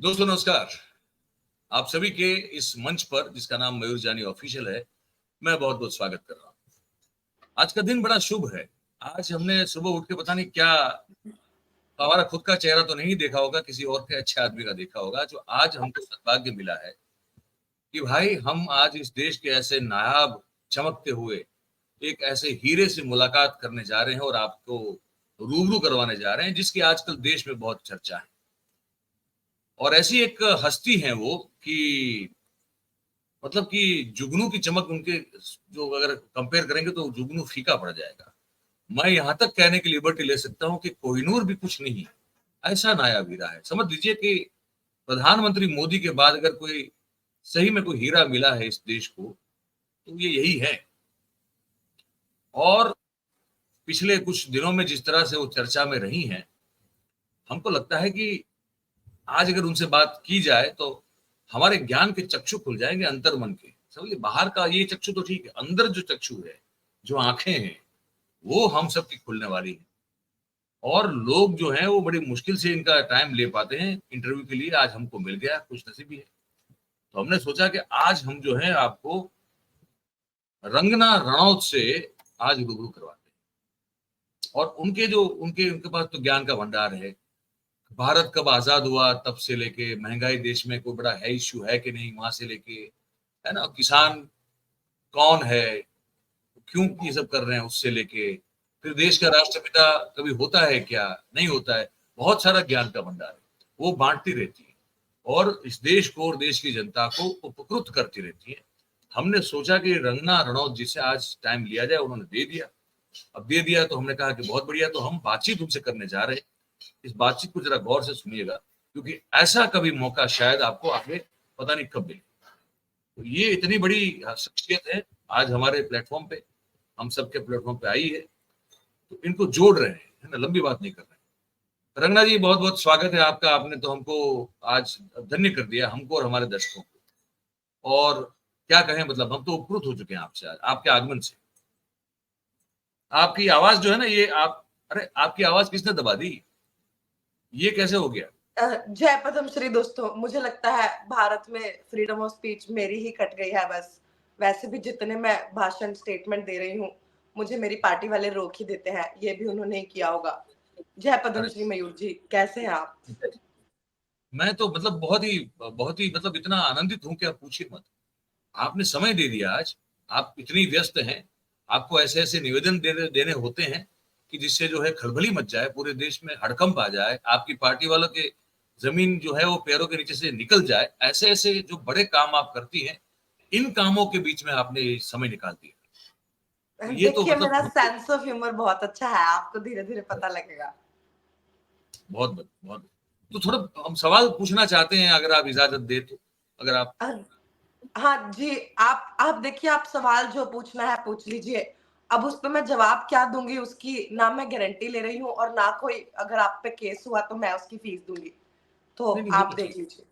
दोस्तों नमस्कार। आप सभी के इस मंच पर जिसका नाम मयूर जानी ऑफिशियल है, मैं बहुत बहुत स्वागत कर रहा हूँ। आज का दिन बड़ा शुभ है। आज हमने सुबह उठ के पता नहीं क्या, हमारा खुद का चेहरा तो नहीं देखा होगा, किसी और के अच्छे आदमी का देखा होगा, जो आज हमको सौभाग्य मिला है कि भाई हम आज इस देश के ऐसे नायाब चमकते हुए एक ऐसे हीरे से मुलाकात करने जा रहे हैं और आपको रूबरू करवाने जा रहे हैं जिसकी आजकल देश में बहुत चर्चा है। और ऐसी एक हस्ती है वो कि मतलब कि जुगनू की चमक उनके, जो अगर कंपेयर करेंगे तो जुगनू फीका पड़ जाएगा। मैं यहां तक कहने की लिबर्टी ले सकता हूं कि कोहिनूर भी कुछ नहीं, ऐसा नायाब हीरा है। समझ लीजिए कि प्रधानमंत्री मोदी के बाद अगर कोई सही में कोई हीरा मिला है इस देश को तो ये यही है। और पिछले कुछ दिनों में जिस तरह से वो चर्चा में रही हैं, हमको लगता है कि आज अगर उनसे बात की जाए तो हमारे ज्ञान के चक्षु खुल जाएंगे, अंतर मन के। समझिए, बाहर का ये चक्षु तो ठीक है, अंदर जो चक्षु है, जो आंखें हैं, वो हम सबकी खुलने वाली है। और लोग जो हैं वो बड़ी मुश्किल से इनका टाइम ले पाते हैं इंटरव्यू के लिए। आज हमको मिल गया, खुश नसीबी है। तो हमने सोचा कि आज हम जो है आपको रंगना रणौत से आज रूबरू करवाते हैं। और उनके जो उनके उनके पास तो ज्ञान का भंडार है। भारत कब आजाद हुआ तब से लेके, महंगाई देश में कोई बड़ा है इश्यू है कि नहीं, वहां से लेके, है ना, किसान कौन है, क्यों ये सब कर रहे हैं, उससे लेके फिर देश का राष्ट्रपिता कभी होता है क्या, नहीं होता है, बहुत सारा ज्ञान का भंडार है। वो बांटती रहती है और इस देश को और देश की जनता को उपकृत करती रहती है। हमने सोचा कि रंगना रणौत जिसे आज टाइम लिया जाए, उन्होंने दे दिया। अब दे दिया तो हमने कहा कि बहुत बढ़िया, तो हम बातचीत उनसे करने जा रहे हैं। इस बातचीत को जरा गौर से सुनिएगा, क्योंकि ऐसा कभी मौका शायद आपको आगे पता नहीं कब मिले। तो ये इतनी बड़ी शख्सियत है, आज हमारे प्लेटफॉर्म पे, हम सबके प्लेटफॉर्म पे आई है, तो इनको जोड़ रहे हैं, है ना, लंबी बात नहीं कर रहे हैं। रंगना जी, बहुत बहुत स्वागत है आपका। आपने तो हमको आज धन्य कर दिया, हमको और हमारे दर्शकों को। और क्या कहें, मतलब हम तो उपकृत हो चुके हैं आपसे, आज आपके आगमन से। आपकी आवाज जो है ना, ये आप, अरे आपकी आवाज किसने दबा दी, ये कैसे हो गया? जय पद्म श्री। दोस्तों, मुझे लगता है भारत में फ्रीडम ऑफ स्पीच मेरी ही कट गई है बस। वैसे भी जितने मैं भाषण स्टेटमेंट दे रही हूँ, मुझे मेरी पार्टी वाले रोक ही देते हैं। ये भी उन्होंने ही किया होगा। जय पद्म अरे श्री मयूर जी, कैसे हैं आप? मैं तो मतलब बहुत ही मतलब इतना आनंदित हूं कि आप पूछिए मत। आपने समय दे दिया आज। आप इतनी व्यस्त हैं, आपको ऐसे ऐसे निवेदन देने होते हैं कि जिससे जो है खलबली मच जाए, पूरे देश में हड़कंप आ जाए, आपकी पार्टी वालों के जमीन जो है वो पैरों के नीचे से निकल जाए। ऐसे ऐसे जो बड़े काम आप करती हैं, इन कामों के बीच में आपने समय निकाल दिया। तो ये तो देखिए, मतलब मेरा सेंस ऑफ ह्यूमर बहुत अच्छा है, आपको धीरे धीरे पता लगेगा। बहुत। तो थोड़ा हम सवाल पूछना चाहते हैं, अगर आप इजाजत दे तो। अगर आप, अ, हाँ जी, आप देखिए, आप सवाल जो पूछना है पूछ लीजिए। अब उस पे मैं जवाब क्या दूंगी, उसकी ना मैं गारंटी ले रही हूँ, और ना कोई, अगर आप पे केस हुआ तो मैं उसकी फीस दूंगी। तो नहीं नहीं, वो आप तो देख ठीक, लीजिए।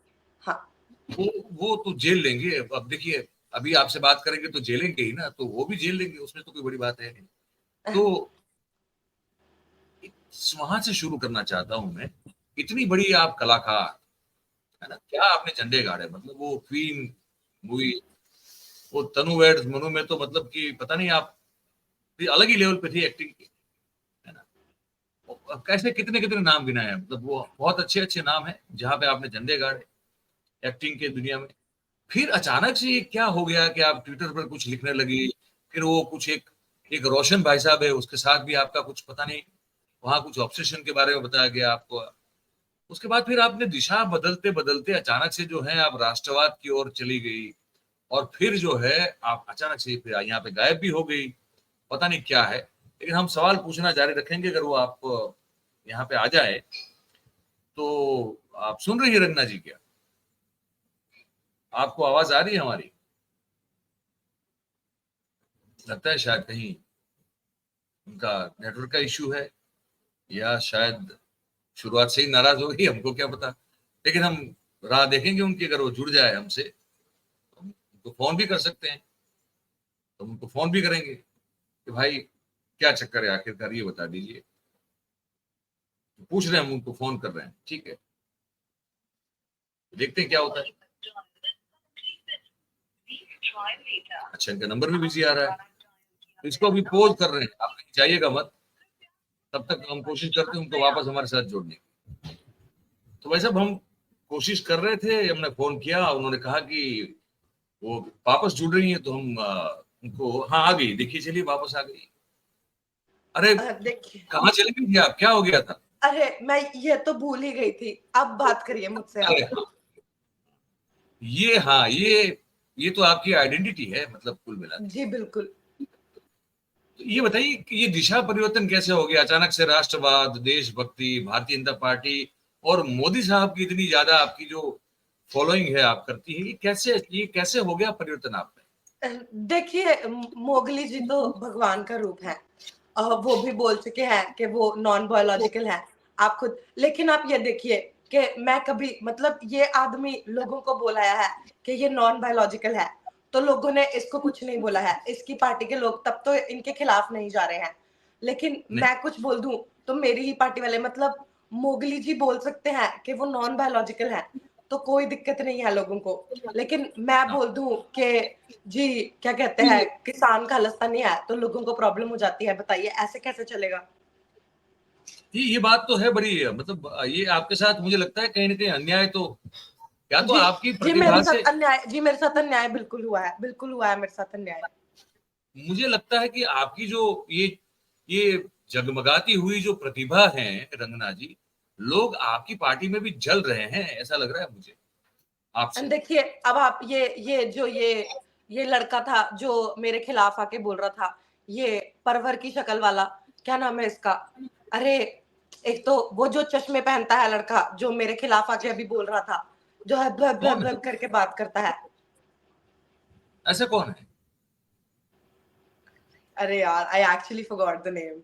हाँ। वो वो तो जेल लेंगे। अब देखिए, अभी आपसे बात करेंगे तो जेलेंगे ही ना, तो वो भी जेल लेंगे, उसमें तो कोई बड़ी बात है नहीं। तो वहां से शुरू करना चाहता हूं मैं। इतनी बड़ी आप कलाकार, है ना, क्या आपने झंडे गाड़े, मतलब वो क्वीन मूवी, वो तनु वेड्स मनु में तो मतलब कि पता नहीं, आप अलग ही लेवल पे थी एक्टिंग की, है ना। अब कैसे कितने कितने नाम गिनाए हैं, मतलब वो बहुत अच्छे अच्छे नाम है जहां पे आपने झंडे गाड़े एक्टिंग के दुनिया में। फिर अचानक से ये क्या हो गया कि आप ट्विटर पर कुछ लिखने लगी? फिर वो कुछ एक एक रोशन भाई साहब है, उसके साथ भी आपका कुछ पता नहीं, वहां कुछ ऑब्सेशन के बारे में बताया गया आपको। उसके बाद फिर आपने दिशा बदलते बदलते अचानक से जो है आप राष्ट्रवाद की ओर चली गई। और फिर जो है आप अचानक से फिर यहाँ पे गायब भी हो गई। पता नहीं क्या है, लेकिन हम सवाल पूछना जारी रखेंगे, अगर वो आप यहाँ पे आ जाए तो। आप सुन रही है रंगना जी क्या? आपको आवाज आ रही है हमारी? लगता है शायद कहीं उनका नेटवर्क का इश्यू है, या शायद शुरुआत से ही नाराज हो गई, हमको क्या पता। लेकिन हम राह देखेंगे उनकी, अगर वो जुड़ जाए हमसे तो हम उनको फोन भी कर सकते हैं। तो हम उनको फोन भी करेंगे कि भाई क्या चक्कर है आखिरकार, ये बता दीजिए। तो पूछ रहे हैं, हम उनको फोन कर रहे हैं, ठीक है। देखते हैं क्या होता है। अच्छा, इनका नंबर भी बिजी आ रहा है, तो इसको अभी पोज कर रहे हैं, आप कहीं जाइएगा मत, तब तक हम कोशिश करते हैं उनको वापस हमारे साथ जोड़ने की। तो भाई साहब, हम कोशिश कर रहे थे, हमने फोन किया, उन्होंने कहा कि वो वापस जुड़ रही है, तो हम उनको, हाँ आ गई, देखिए चलिए वापस आ गई। अरे देखिए, कहाँ चली गई थी आप, क्या हो गया था? अरे मैं ये तो भूल ही गई थी, अब बात करिए मुझसे अरे आप। हाँ, ये हाँ ये तो आपकी आइडेंटिटी है, मतलब कुल मिला के। जी बिल्कुल। तो ये बताइए कि ये दिशा परिवर्तन कैसे हो गया अचानक से? राष्ट्रवाद, देशभक्ति, भारतीय जनता पार्टी और मोदी साहब की इतनी ज्यादा आपकी जो फॉलोइंग है आप करती है, ये कैसे हो गया परिवर्तन आप देखिए, मोगली जी तो भगवान का रूप है। वो भी बोल चुके हैं कि वो नॉन बायोलॉजिकल है। आप खुद, लेकिन आप ये देखिए कि मैं कभी, मतलब ये आदमी लोगों को बोलाया है कि ये नॉन बायोलॉजिकल है, तो लोगों ने इसको कुछ नहीं बोला है। इसकी पार्टी के लोग तब तो इनके खिलाफ नहीं जा रहे हैं, लेकिन नहीं? मैं कुछ बोल दूं तो मेरी ही पार्टी वाले, मतलब मोगली जी बोल सकते हैं कि वो नॉन बायोलॉजिकल है, तो कोई दिक्कत नहीं है लोगों को। लेकिन मैं हाँ, बोल दूं कि जी, क्या कहते हैं, किसान खालिस्तानी है, तो लोगों को प्रॉब्लम हो जाती है। बताइए ऐसे कैसे चलेगा? ये बात तो है बड़ी, मतलब ये आपके साथ मुझे लगता है कहीं ना कहीं अन्याय तो, या तो जी, आपकी जी मेरे प्रतिभा से, साथ अन्याय, जी मेरे साथ अन्याय बिल्कुल हुआ है, बिल्कुल हुआ है मेरे साथ अन्याय। मुझे लगता है कि आपकी जो ये जगमगाती हुई जो प्रतिभा है रंगना जी, लोग आपकी पार्टी में भी जल रहे हैं, ऐसा लग रहा है मुझे आपसे। देखिए, अब आप ये लड़का था जो मेरे खिलाफ आके बोल रहा था, ये परवर की शक्ल वाला, क्या नाम है इसका? अरे, एक तो वो जो चश्मे पहनता है लड़का, जो मेरे खिलाफ आके अभी बोल रहा था, जो है ब्लब ब्लब कौन है? ब्लब करके बात करता है। ऐसा कौन है? अरे यार, I actually forgot the name.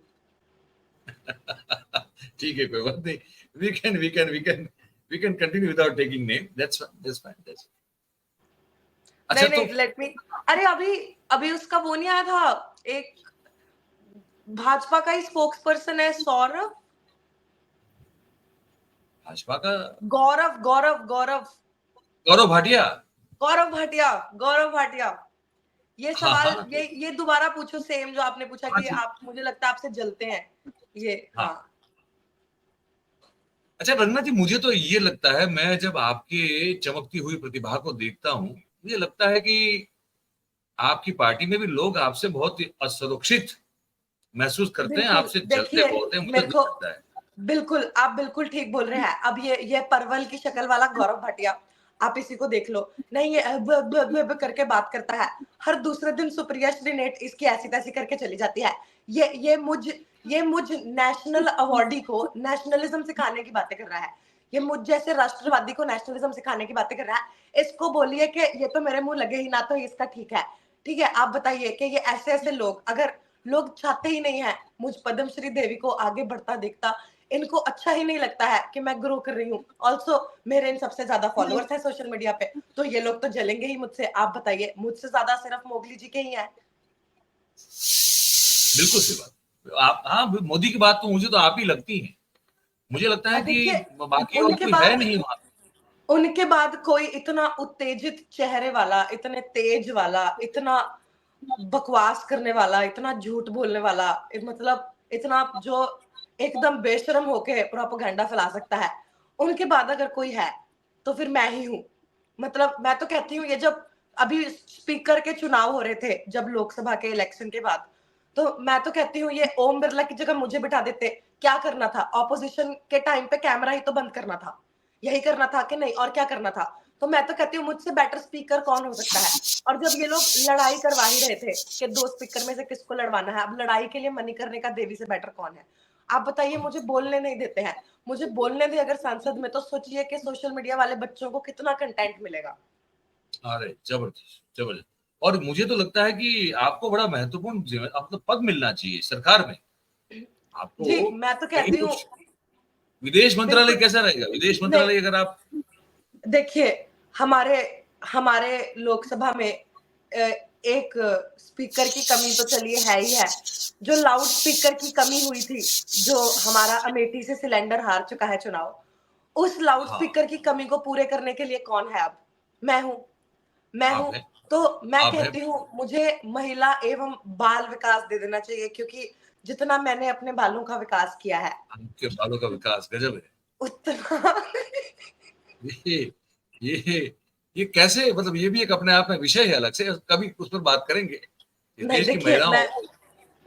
ठीक है, कोई बात नहीं, we can continue without taking name, that's fine. अच्छा नहीं नहीं, तो लेट मी, अरे अभी अभी उसका वो नहीं आया था, एक भाजपा का ही स्पोक्स पर्सन है, सौरभ, भाजपा का गौरव गौरव गौरव गौरव भाटिया। गौरव भाटिया, गौरव भाटिया। ये हाँ सवाल, हाँ ये दोबारा पूछो, सेम जो आपने पूछा हाँ कि जी, आप, मुझे लगता है आपसे जलते हैं ये। हाँ। हाँ। अच्छा रंगना जी, मुझे तो ये लगता है, मैं जब आपके चमकती हुई प्रतिभा को देखता हूँ, मुझे लगता है कि आपकी पार्टी में भी लोग आपसे बहुत ही असुरक्षित महसूस करते हैं, बिल्कुल, आपसे जलते देखिए, बहुत हैं, मुझे मेरे नहीं को, लगता है। बिल्कुल आप बिल्कुल ठीक बोल रहे हैं। अब ये परवल की शक्ल वाला गौरव भाटिया, आप इसी को देख लो, नहीं ये ब करके बात करता है। हर दूसरे दिन सुप्रिया श्रीनेट इसकी ऐसी तैसी करके चली जाती है। ये मुझ नेशनल अवार्डी को नेशनलिज्म सिखाने की बातें कर रहा है। ये मुझ जैसे राष्ट्रवादी को नेशनलिज्म सिखाने की बातें कर रहा है। इसको बोलिए कि ये तो मेरे मुंह लगे ही ना, तो इसका ठीक है। ठीक है, आप बताइए कि ये ऐसे ऐसे लोग, अगर लोग चाहते ही नहीं है मुझ पद्मश्री देवी को आगे बढ़ता देखता, इनको अच्छा ही नहीं लगता है कि मैं ग्रो कर रही हूँ। ऑल्सो मेरे इन सबसे ज्यादा फॉलोअर्स है सोशल मीडिया पे, तो ये लोग तो जलेंगे ही मुझसे। आप बताइए, मुझसे ज्यादा सिर्फ मोगली जी के ही हैं। बिल्कुल सही बात। आप, हाँ, मोदी की बात तो मुझे तो आप ही लगती है, मुझे लगता है कि देखिए, बाकी और उनके कोई है बाद नहीं वहां। उनके बाद कोई इतना उत्तेजित चेहरे वाला, इतने तेज वाला, इतना बकवास करने वाला, इतना झूठ बोलने वाला, मतलब इतना जो एकदम बेशरम होके प्रोपेगेंडा फैला सकता है, उनके बाद अगर कोई है तो फिर मैं ही हूँ। मतलब मैं तो कहती हूँ, ये जब अभी स्पीकर के चुनाव हो रहे थे, जब लोकसभा के इलेक्शन के बाद, तो मैं तो कहती हूँ ये ओम बिरला की जगह मुझे बिठा देते, क्या करना था? ऑपोजिशन के टाइम पे कैमरा ही तो बंद करना था, यही करना था कि नहीं, और क्या करना था? तो मैं तो कहती हूँ मुझसे बेटर स्पीकर कौन हो सकता है? और जब ये लोग लड़ाई करवा ही रहे थे कि दो स्पीकर में से किसको लड़वाना है, अब लड़ाई के लिए मणिकर्णिका देवी से बेटर कौन है? आप बताइए, मुझे बोलने नहीं देते हैं। मुझे बोलने दे अगर संसद में, तो सोचिए कि सोशल मीडिया वाले बच्चों को कितना कंटेंट मिलेगा। अरे जबरदस्त जबरदस्त। और मुझे तो लगता है कि आपको बड़ा महत्वपूर्ण आपको पद मिलना चाहिए सरकार में, जी, आपको मैं तो कहीं कहती हूँ, कुछ, विदेश मंत्रालय बिल्कुल कैसा रहेगा? विदेश नहीं। मंत्रालय अगर आप, देखिए, हमारे हमारे लोकसभा में एक स्पीकर की कमी तो चलिए है ही है। जो लाउड स्पीकर की कमी हुई थी, जो हमारा अमेठी से सिलेंडर हार चुका है चुनाव, उस लाउड हाँ, स्पीकर की कमी को पूरे करने के लिए कौन है अब? मैं हूँ। मैं आप हूँ। हैं, तो मैं आप हैं। कहती हूँ मुझे महिला एवं बाल विकास दे देना चाहिए, क्योंकि जितना मैंने अपने बालों का विकास किया है आपके बालों का विकास गजब है। उतना ये ये ये कैसे, मतलब ये भी एक अपने आप में विषय है अलग से, कभी उस पर बात करेंगे। इस नहीं, देश की देखिए, महिलाओं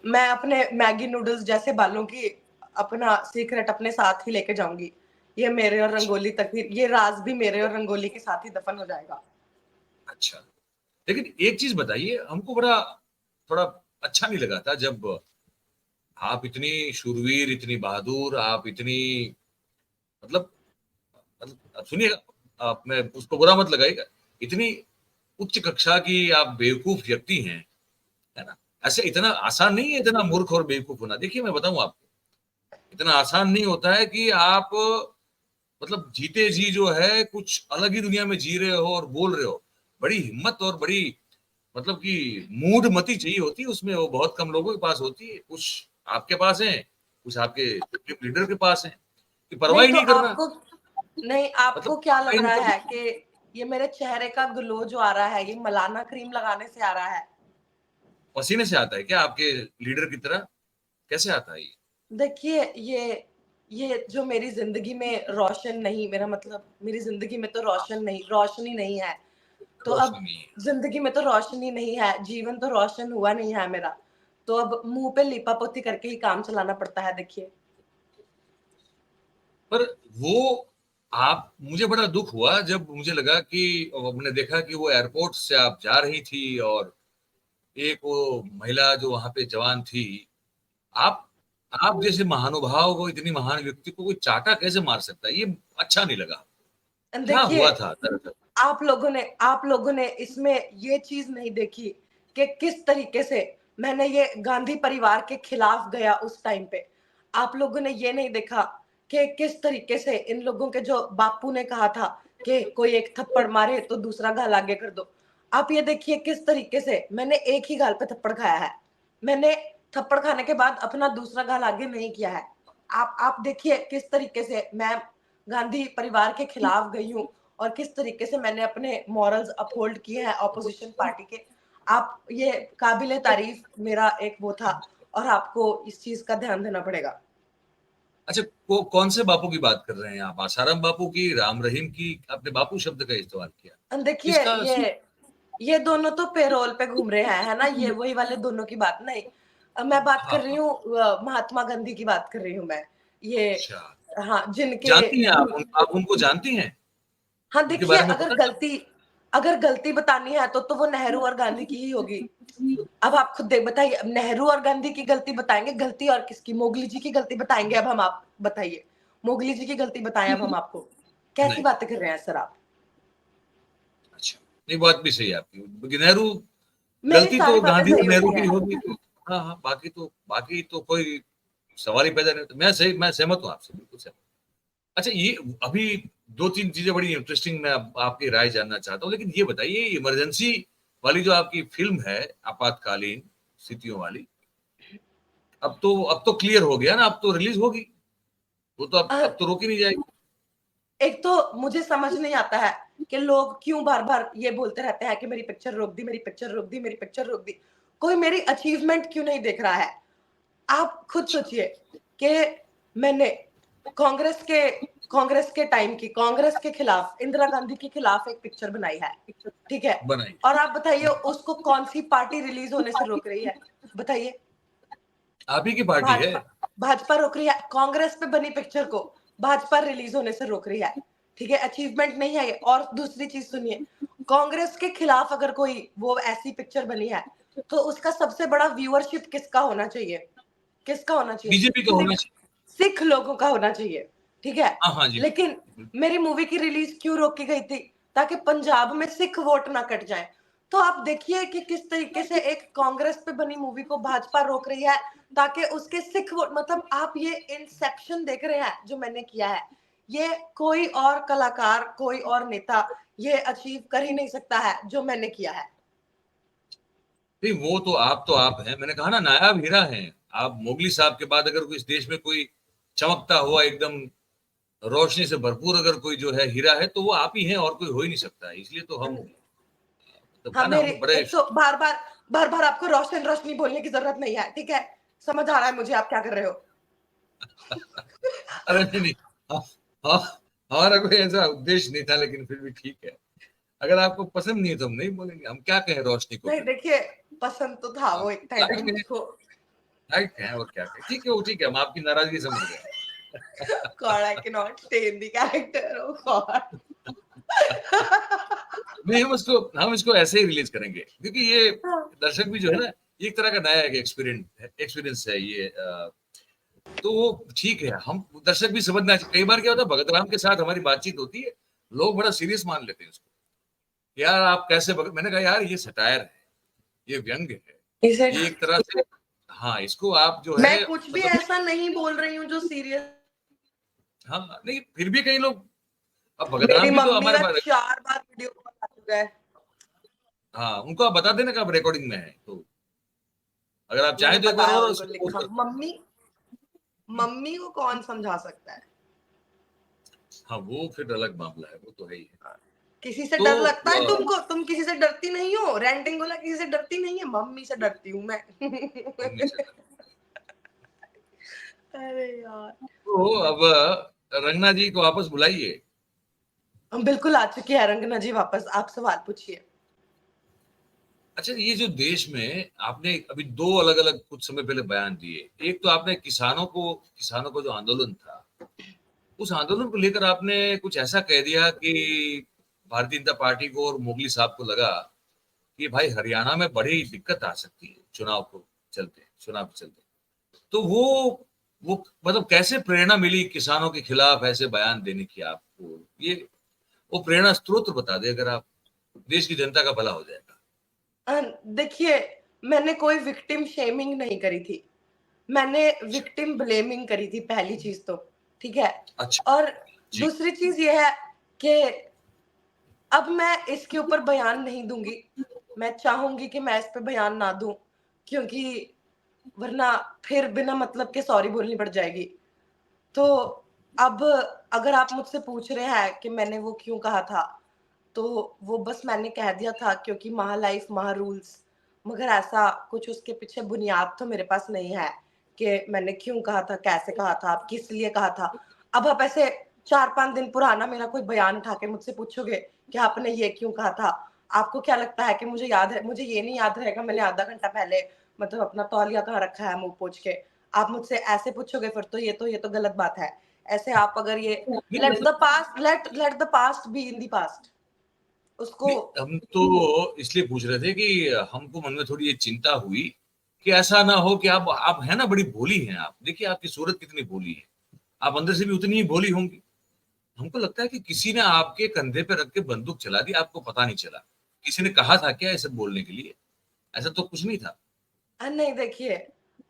मैं अपने मैगी नूडल्स जैसे बालों की अपना सीक्रेट अपने साथ ही लेके जाऊंगी। ये मेरे और अच्छा, रंगोली तक ही, ये राज भी मेरे और रंगोली के साथ ही दफन हो जाएगा। अच्छा। लेकिन एक चीज़ बताइए, हमको बड़ा थोड़ा अच्छा नहीं लगा था जब आप इतनी शूरवीर, इतनी बहादुर, आप इतनी मतलब अब सुनिएगा, आप मैं उसको बुरा मत लगाइएगा। इतनी उच्च कक्षा की आप बेवकूफ़ व्यक्ति हैं, है ना? ऐसे इतना आसान नहीं है इतना मूर्ख और बेवकूफ़ होना। देखिए मैं बताऊँ आपको, इतना आसान नहीं होता है कि आप मतलब जीते जी जो है कुछ अलग ही दुनिया में जी रहे हो और बोल रहे हो। बड़ी हिम्मत और बड़ी मतलब कि मूढ़मति चाहिए होती है उसमें, वो बहुत कम लोगों के पास होती है। कुछ आपके पास है, कुछ आपके टीम लीडर के पास है, कि परवाह नहीं ही तो नहीं करना। आपको नहीं, मतलब आपको क्या परवाह लग ही नहीं रहा करना। है कि ये मेरे चेहरे का ग्लो जो आ रहा है ये मलाना क्रीम लगाने से आ रहा है? पसीने से आता है क्या आपके लीडर की तरह? कैसे आता है ये? देखिए, ये जो मेरी ज़िंदगी में रोशन नहीं, मेरा मतलब मेरी ज़िंदगी में तो रोशनी नहीं है। तो अब रोशनी नहीं है। ज़िंदगी में तो रोशनी नहीं है, जीवन तो रोशन हुआ नहीं है मेरा। तो अब मुँह पे लीपापोती करके ही काम चलाना पड़ता है, देखिए। पर वो आप मुझे बड़ा दुःख हुआ जब मुझे लगा कि हमने देखा कि वो एयरपोर्ट से आप जा रही थी और एक वो महिला जो वहाँ पे जवान थी, आप आप जैसे महानुभाव को, इतनी महान व्यक्ति को कोई चाटा कैसे मार सकता है? ये अच्छा नहीं लगा। क्या देखिए, हुआ था दरअसल? आप लोगों ने इसमें ये चीज़ नहीं देखी कि किस तरीके से मैंने ये गांधी परिवार के खिलाफ गया उस टाइम पे। आप लोगों ने ये नहीं देखा कि किस तरीके से इन लोगों के जो बापू ने कहा था कि कोई एक थप्पड़ मारे तो दूसरा गाल आगे कर दो। आप ये देखिए किस तरीके से मैंने एक ही गाल पे थप्पड़ खाया है। मैंने थप्पड़ खाने के बाद अपना दूसरा गाल आगे नहीं किया है। आप देखिए किस तरीके से मैं गांधी परिवार के खिलाफ गई हूँ और किस तरीके से मैंने अपने मॉरल्स अपहोल्ड किए हैं ऑपोजिशन पार्टी के। आप ये काबिले तारीफ मेरा एक वो था, और आपको इस चीज का ध्यान देना पड़ेगा। अच्छा, को कौन से बापू की बात कर रहे हैं आप? आसाराम बापू की, राम रहीम की? आपने बापू शब्द का इस्तेमाल किया। देखिए, किसका ये दोनों तो पेरोल पे घूम रहे हैं, है ना? ये वही वाले दोनों की बात नहीं। मैं बात हाँ, कर रही हाँ। हूँ महात्मा गांधी की बात कर रही हूँ मैं। ये अच्छा। हाँ, जिनके जानती हैं आप आप उनको जानती हैं? हाँ, उनके देखिए, बारे में पता है? अगर गलती बतानी है तो वो नेहरू और गांधी की ही होगी। अब आप खुद देख बताइए, अब नेहरू और गांधी की गलती बताएँगे, गलती और किसकी? मोगली जी की गलती बताएँगे अब हम, आप बताइए। मोगली जी की गलती बताएँ अब हम आपको। कैसी नहीं। बातें कर रहे हैं सर आप? अच्छा, नहीं बात भी सही है आपकी। नेहरू मेरी गलती सारी तो बातें गांधी और सही नेहरू होती की हैं। होगी तो हाँ, हाँ, बाकी तो कोई सवाल ही पैदा नहीं होता। मैं सहमत हूँ आपसे, बिल्कुल सहमत। अच्छा, ये अभी 2-3 चीज़ें बड़ी इंटरेस्टिंग, मैं आपकी राय जानना चाहता हूँ। लेकिन ये बताइए, इमरजेंसी वाली जो आपकी फ़िल्म है, आपातकालीन स्थितियों वाली, अब तो क्लियर हो गया ना, अब तो रिलीज़ होगी। वो तो अ, अब तो रोकी नहीं जाएगी। एक तो मुझे समझ नहीं आता है कि लोग क्यों बार-बार ये बोलते रहते हैं कि मेरी पिक्चर रोक दी, मेरी पिक्चर रोक दी, मेरी पिक्चर रोक दी। कोई मेरी अचीवमेंट क्यों नहीं देख रहा है? आप खुद अच्छा, सोचिए कि मैंने कांग्रेस के कांग्रेस के खिलाफ, इंदिरा गांधी के खिलाफ एक पिक्चर बनाई है, ठीक है? बनाई। और आप बताइए उसको कौन-सी पार्टी रिलीज़ होने से रोक रही है? बताइए। आप ही की पार्टी है। भाजपा भाजपा रोक रही है, कांग्रेस पे बनी पिक्चर को भाजपा रिलीज़ होने से रोक रही है, ठीक है? अचीवमेंट नहीं है ये। और दूसरी चीज़ सुनिए, कांग्रेस के खिलाफ अगर कोई वो ऐसी पिक्चर बनी है, तो उसका सबसे बड़ा व्यूअरशिप किसका होना चाहिए? किसका होना चाहिए? बीजेपी का होना सिख चाहिए। सिख लोगों का होना चाहिए, ठीक है? हाँ, हाँ जी। लेकिन मेरी मूवी की रिलीज़ क्यों रोकी गई थी? ताकि पंजाब में सिख वोट ना कट जाएँ। तो आप देखिए कि किस तरीके से एक कांग्रेस पे बनी मूवी को भाजपा रोक रही है, ताकि उसके सिख वोट, मतलब आप ये इंसेप्शन देख रहे हैं जो मैंने किया है। ये कोई और कलाकार, कोई और नेता ये अचीव कर ही नहीं सकता है जो मैंने किया है। नहीं, वो तो आप हैं। मैंने कहा ना, नायाब हीरा हैं। आप मोगली साहब के बाद अगर कोई इस देश में कोई चमकता हुआ एकदम रोशनी से भरपूर अगर कोई जो है हीरा है तो वो आप ही हैं, और कोई हो ही नहीं सकता है। इसलिए तो हम मतलब हाँ, है ना, मेरे हम बड़े एक तो बार-बार आपको रोशन-रोशनी बोलने की ज़रूरत नहीं है, ठीक है? समझ आ रहा है मुझे आप क्या कर रहे हो। अरे नहीं, नहीं। हाँ, हाँ, हमारा कोई ऐसा उद्देश्य नहीं था, लेकिन फिर भी ठीक है। अगर आपको पसंद नहीं है तो हम नहीं बोलेंगे। हम क्या कहें रोशनी को नहीं फिर? देखिए, पसंद तो था हाँ, वो एक टाइम पे लाइक है, मुझको। लाइक है, और क्या कहें। ठीक है, वो ठीक है, हम आपकी नाराज़गी समझ गए। God I can not stay in the character oh God. नहीं, हम इसको ऐसे ही रिलीज़ करेंगे, क्योंकि ये दर्शक भी जो है ना, ये एक तरह का नया एक एक्सपीरियंस है ये, तो वो ठीक है, हम दर्शक भी समझना चाहिए। कई बार क्या होता है, भगत राम के साथ हमारी बातचीत होती है, लोग बड़ा सीरियस मान लेते हैं उसको। यार आप कैसे भगत, मैंने कहा यार ये सटायर है, ये व्यंग्य है, इसे ये एक तरह से, हाँ, इसको आप जो मैं है कुछ भी मतलब, ऐसा नहीं बोल रही हूँ जो सीरियस। हाँ, नहीं फिर भी कई लोग, अब भगत मेरी राम भी तो मम्मी हमारे का पास, 4 बार वीडियो कॉल आ चुका है। हाँ, उनको आप बता देना कब रिकॉर्डिंग में है, तो अगर आप मैंने चाहें तो एक बार बताया और उनको उसको बोल लिखा सकते मम्मी को कौन समझा सकता है। हैं। हाँ, वो फिर अलग मामला है, वो तो है ही है। किसी से तो डर लगता है तुमको, तुम किसी से डरती नहीं हो। रेंटिंग वाला किसी से डरती नहीं है, मम्मी से डरती हूँ मैं। मम्मी से डर। अरे यार, तो अब रंगना जी को वापस बुलाइए। हम बिल्कुल आ चुके हैं रंगना जी वापस, आप सवाल पूछिए। अच्छा, ये जो देश में आपने अभी 2 अलग-अलग कुछ समय पहले बयान दिए। एक तो आपने किसानों को जो आंदोलन था, उस आंदोलन को लेकर आपने कुछ ऐसा कह दिया कि भारतीय जनता पार्टी को और मोगली साहब को लगा कि भाई हरियाणा में बड़ी दिक्कत आ सकती है चुनाव के चलते। तो वो मतलब कैसे प्रेरणा मिली किसानों के खिलाफ ऐसे बयान देने की आपको? ये वो प्रेरणा स्रोत बता दें अगर आप, देश की जनता का भला हो जाएगा। देखिए, मैंने कोई विक्टिम शेमिंग नहीं करी थी। मैंने अच्छा, विक्टिम ब्लेमिंग करी थी पहली चीज़ तो, ठीक है? अच्छा, और जी, दूसरी चीज़ ये है कि अब मैं इसके ऊपर बयान नहीं दूँगी। मैं चाहूँगी कि मैं इस पे बयान ना दूँ, क्योंकि वरना फिर बिना मतलब के सॉरी बोलनी पड़ जाएगी। तो अब अगर आप मुझसे पूछ रहे हैं कि मैंने वो क्यों कहा था, तो वो बस मैंने कह दिया था क्योंकि महा लाइफ महा रूल्स। मगर ऐसा कुछ उसके पीछे बुनियाद तो मेरे पास नहीं है कि मैंने क्यों कहा था, कैसे कहा था, किस लिए कहा था। अब आप ऐसे 4-5 दिन पुराना मेरा कोई बयान उठा के मुझसे पूछोगे कि आपने ये क्यों कहा था? आपको क्या लगता है कि मुझे याद है? मुझे ये नहीं याद रहेगा मैंने आधा घंटा पहले मतलब अपना तौलिया कहाँ रखा है मुँह पोंछ के। आप मुझसे ऐसे पूछोगे फिर तो ये तो गलत बात है। ऐसे आप अगर ये नहीं लेट मतलब, the past let the past be in the past उसको। नहीं, हम तो इसलिए पूछ रहे थे कि हमको मन में थोड़ी ये चिंता हुई कि ऐसा ना हो कि आप है ना, बड़ी भोली हैं आप। देखिए आपकी सूरत कितनी भोली है। आप अंदर से भी उतनी ही भोली होंगी। हमको लगता है कि किसी ने आपके कंधे पे रख के बंदूक चला दी, आपको पता नहीं चला। किसी ने कहा था क्या ऐसे बोलने के लिए? ऐसा तो कुछ नहीं था। नहीं देखिए,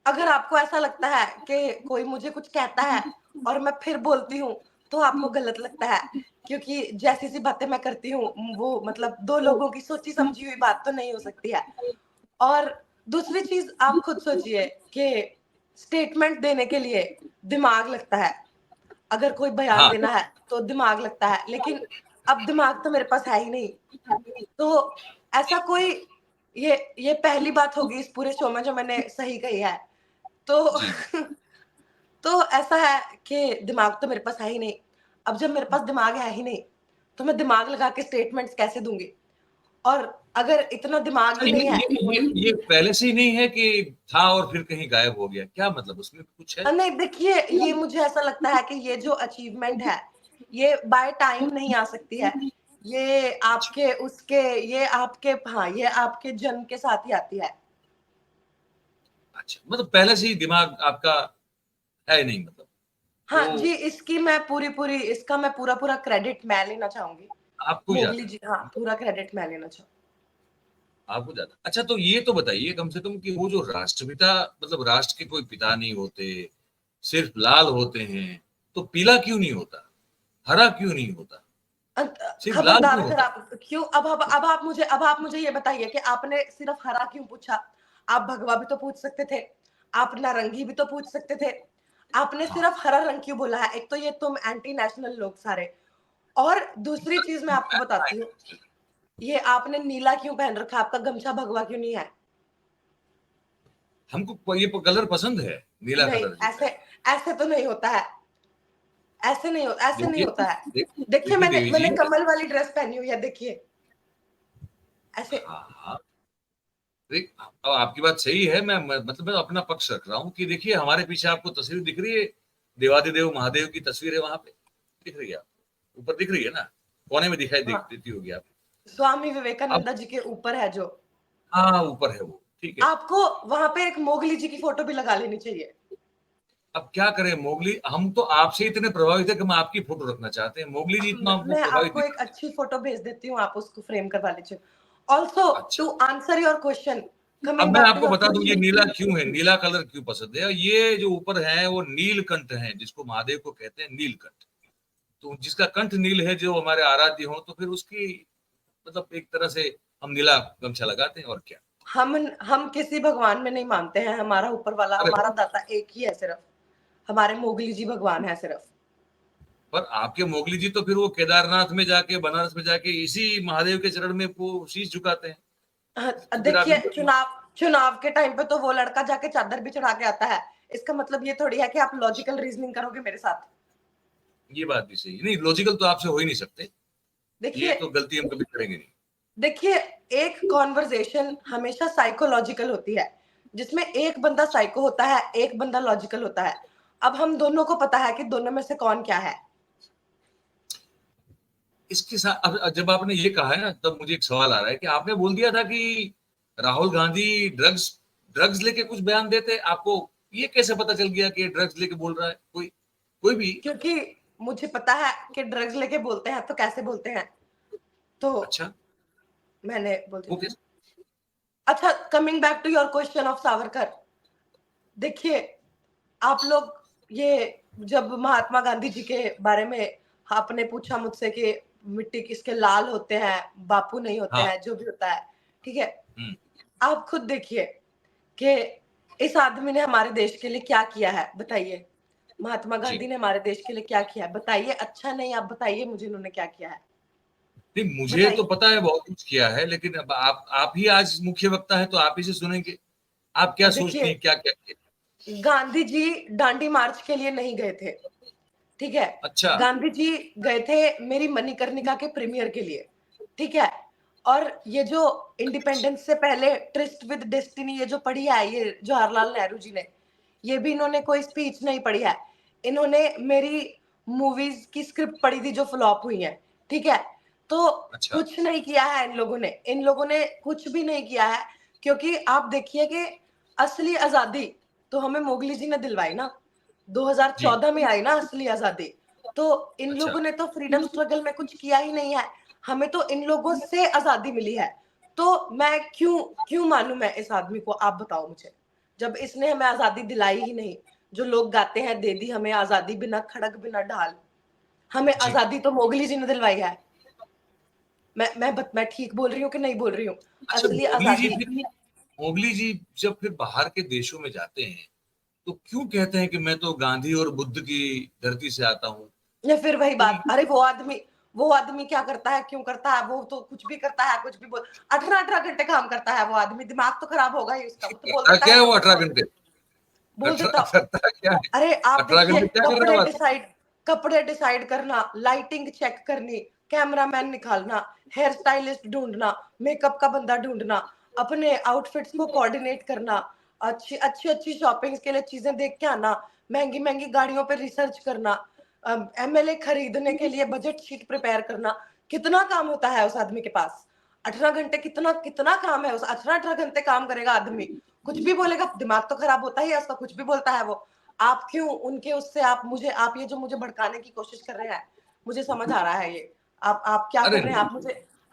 अगर आपको ऐसा लगता है कि कोई मुझे कुछ कहता है और मैं फिर बोलती हूँ, तो आपको गलत लगता है। क्योंकि जैसी-सी बातें मैं करती हूँ, वो मतलब 2 लोगों की सोची-समझी हुई बात तो नहीं हो सकती है। और दूसरी चीज़ आप खुद सोचिए कि स्टेटमेंट देने के लिए दिमाग लगता है। अगर कोई बयान हाँ, देना है, तो दिमाग लगता है, लेकिन अब दिमाग तो मेरे पास है ही नहीं। तो ऐसा कोई ये पहली बात होगी इस पूरे शो में जो मैंने सही कही है। तो जी, जी। तो ऐसा है कि दिमाग तो मेरे पास है ही नहीं। अब जब मेरे पास दिमाग है ही नहीं, तो मैं दिमाग लगा के स्टेटमेंट्स कैसे दूँगी? और अगर इतना दिमाग अच्छा, ही नहीं है। ये पहले से ही नहीं है कि था और फिर कहीं गायब हो गया? क्या मतलब उसमें कुछ है? नहीं देखिए, ये मुझे ऐसा लगता है कि ये जो अचीवमेंट है, ये बाय टाइम नहीं आ सकती है। ये अच्छा, आपके उसके ये आपके हाँ, ये आपके जन्म के साथ ही आती है। अच्छा। मतलब पहले से ही दिमाग आपका है नहीं मतलब। हाँ वो जी, इसका मैं पूरा-पूरा क्रेडिट मैं लेना चाहूँगी। आपको ही मोगली आता है। जी हाँ, पूरा क्रेडिट मैं लेना चाहूँ। आपको ज़्यादा। अच्छा, तो ये तो बताइए कम से कम कि वो जो राष्ट्रपिता, मतलब राष्ट्र के कोई पिता नहीं होते, सिर्फ लाल होते हैं, तो पीला क्यों नहीं होता? हरा क्यों नहीं होता? सिर्फ लाल खबरदार क्यों अगर होता है? आप क्यों अब आप मुझे ये बताइए कि आपने सिर्फ हरा क्यों पूछा? आप भगवा भी तो पूछ सकते थे, आप नारंगी भी तो पूछ सकते थे, आपने हाँ, सिर्फ हरा रंग क्यों बोला है? एक तो ये तुम एंटी नेशनल लोग सारे, और दूसरी चीज मैं आपको बताती हूँ, ये आपने नीला क्यों पहन रखा है? आपका गमछा भगवा क्यों नहीं है? हमको ये कलर पसंद है, नीला नहीं, कलर जो है। ऐसे ऐसे तो नहीं होता है, ऐसे नहीं देखिए होता है। देखिए देखिए मैंने देवी मैंने जी, कमल वाली ड्रेस पहनी हुई है, देखिए ऐसे। हाँ हाँ, देख अब आपकी बात सही है। मतलब मैं अपना पक्ष रख रहा हूँ कि देखिए हमारे पीछे आपको तस्वीर दिख रही है, देवादिदेव महादेव की तस्वीर है वहां पे, दिख रही है आपको, ऊपर दिख रही है ना, कोने में दिखाई हाँ, देती होगी आप। स्वामी अब विवेकानंद जी के ऊपर है जो। हाँ, ऊपर है वो, ठीक है। आपको वहां पे एक मोगली जी की फोटो भी लगा लेनी चाहिए। अब क्या करें, मोगली, हम तो आपसे इतने प्रभावित है कि हम आपकी फोटो रखना चाहते हैं, मोगली जी इतना हमको मैं प्रभावित आपको नहीं एक करते। अच्छी फोटो भेज देती हूँ, आप उसको फ्रेम करवा लीजिए। ऑल्सो अच्छा, टू आंसर योर क्वेश्चन, अब कमिंग मैं बैक टू आपको योर बता दूं ये क्वेश्चन। नीला क्यों है, नीला कलर क्यों पसंद है। ये जो ऊपर है वो नीलकंठ है, जिसको महादेव को कहते हैं नीलकंठ। तो जिसका कंठ नील है, जो हमारे आराध्य हो, तो फिर उसकी मतलब एक तरह से हम नीला गमछा लगाते हैं, और क्या। हम किसी भगवान में नहीं मानते हैं, हमारा ऊपर वाला, अरे हमारा दाता एक ही है सिर्फ, हमारे मोगली जी भगवान है सिर्फ। पर आपके मोगली जी तो फिर वो केदारनाथ में जाके, बनारस में जाके इसी महादेव के चरण में वो शीश झुकाते हैं। तो फिर आप देखिए चुनाव चुनाव के टाइम पे तो वो लड़का जाके चादर भी चढ़ा के आता है, इसका मतलब ये थोड़ी है कि आप लॉजिकल रीजनिंग करोगे मेरे साथ। ये बात भी सही नहीं, लॉजिकल तो आपसे हो ही नहीं सकते, ये देखिए तो गलती हम कभी करेंगे नहीं। देखिए एक कॉन्वर्जेशन हमेशा साइकोलॉजिकल होती है, जिसमें एक बंदा साइको होता है, एक बंदा लॉजिकल होता है। अब हम दोनों को पता है कि दोनों में से कौन क्या है। इसके साथ अब जब आपने ये कहा है ना, तब मुझे एक सवाल आ रहा है कि आपने बोल दिया था कि राहुल गांधी ड्रग्स ड्रग्स लेके कुछ बयान देते, आपको ये कैसे पता चल गया कि ड्रग्स लेके बोल रहा है कोई, कोई भी। क्योंकि मुझे पता है कि ड्रग्स लेके बोलते हैं तो कैसे बोलते हैं, तो अच्छा, मैंने बोल वो दिया। कैसे। अच्छा, coming back to your question of Savarkar, देखिए आप लोग ये जब महात्मा गांधी जी के बारे में आपने पूछा मुझसे कि मिट्टी किसके लाल होते हैं, बापू नहीं होते हाँ, हैं, जो भी होता है, ठीक है। हम्म, आप खुद देखिए कि इस आदमी ने हमारे देश के लिए क्या किया है, बताइए। महात्मा जी। गांधी ने हमारे देश के लिए क्या किया है, बताइए। अच्छा नहीं, आप बताइए मुझे उन्होंने क्या किया है, नहीं, मुझे तो बताइए। पता है बहुत कुछ किया है, लेकिन अब आप ही आज मुख्य वक्ता है, तो आप ही से सुनेंगे, आप क्या सोचती देखिए हैं क्या क्या किया। गांधी जी दांडी मार्च के लिए नहीं गए थे, ठीक है। अच्छा, गांधी जी गए थे मेरी मणिकर्णिका के प्रीमियर के लिए, ठीक है। और ये जो इंडिपेंडेंस से पहले ट्रिस्ट विद डेस्टिनी ये जो पढ़ी है, ये जवाहरलाल नेहरू जी ने, ये भी इन्होंने कोई स्पीच नहीं पढ़ी है, इन्होंने मेरी मूवीज की स्क्रिप्ट पढ़ी थी जो फ्लॉप हुई है, ठीक है। तो अच्छा, कुछ नहीं किया है इन लोगों ने कुछ भी नहीं किया है। क्योंकि आप देखिए कि असली आजादी तो हमें मोगली जी ने दिलवाई ना, जी, 2014 में आई ना असली आजादी। तो इन अच्छा। लोगों ने तो फ्रीडम स्ट्रगल में कुछ किया ही नहीं है, हमें तो इन लोगों से आजादी मिली है। तो मैं क्यों क्यों मानूं मैं इस आदमी को, आप बताओ मुझे, जब इसने हमें आजादी दिलाई ही नहीं। जो लोग गाते हैं दे दी हमें आजादी बिना खड़क बिना ढाल, हमें जी, आजादी तो मोगली जी ने दिलवाई है। मैं ठीक बोल रही हूँ कि नहीं बोल रही हूँ? अच्छा, असली आजादी। मोगली जी जब फिर बाहर के देशों में जाते हैं, तो क्यों कहते हैं कि मैं तो गांधी और बुद्ध की धरती से आता हूँ। या फिर वही तो बात, अरे वो आदमी क्या करता है, क्यों करता है, वो तो कुछ भी करता है, कुछ भी बोल, 18 घंटे काम करता है वो आदमी, दिमाग तो खराब होगा ही उसका, वो तो बोल करता देता क्या है है जो वो बोलना 18 घंटे, बोल देता। करता क्या है, अरे आप 18 घंटे देखिए, क्या कर रहा है वो आदमी? कपड़े डिसाइड करना, लाइटिंग चेक करनी, कैमरामैन निकालना, हेयर स्टाइलिस्ट ढूंढना, मेकअप का बंदा ढूंढना, अपने आउटफिट्स को कोऑर्डिनेट करना, अच्छी अच्छी अच्छी शॉपिंग के लिए चीजें देख के आना, महंगी महंगी गाड़ियों पे रिसर्च करना, एमएलए खरीदने के लिए बजट शीट प्रिपेयर करना। कितना काम होता है उस आदमी के पास, 18 घंटे, कितना कितना काम है उस, 18 18 घंटे काम करेगा आदमी, कुछ भी बोलेगा, दिमाग तो खराब होता ही है उसका, कुछ भी बोलता है वो। आप क्यों उनके उससे, आप ये जो मुझे भड़काने की कोशिश कर रहे हैं, मुझे समझ आ रहा है ये। आप क्या अरे कर रहे हैं,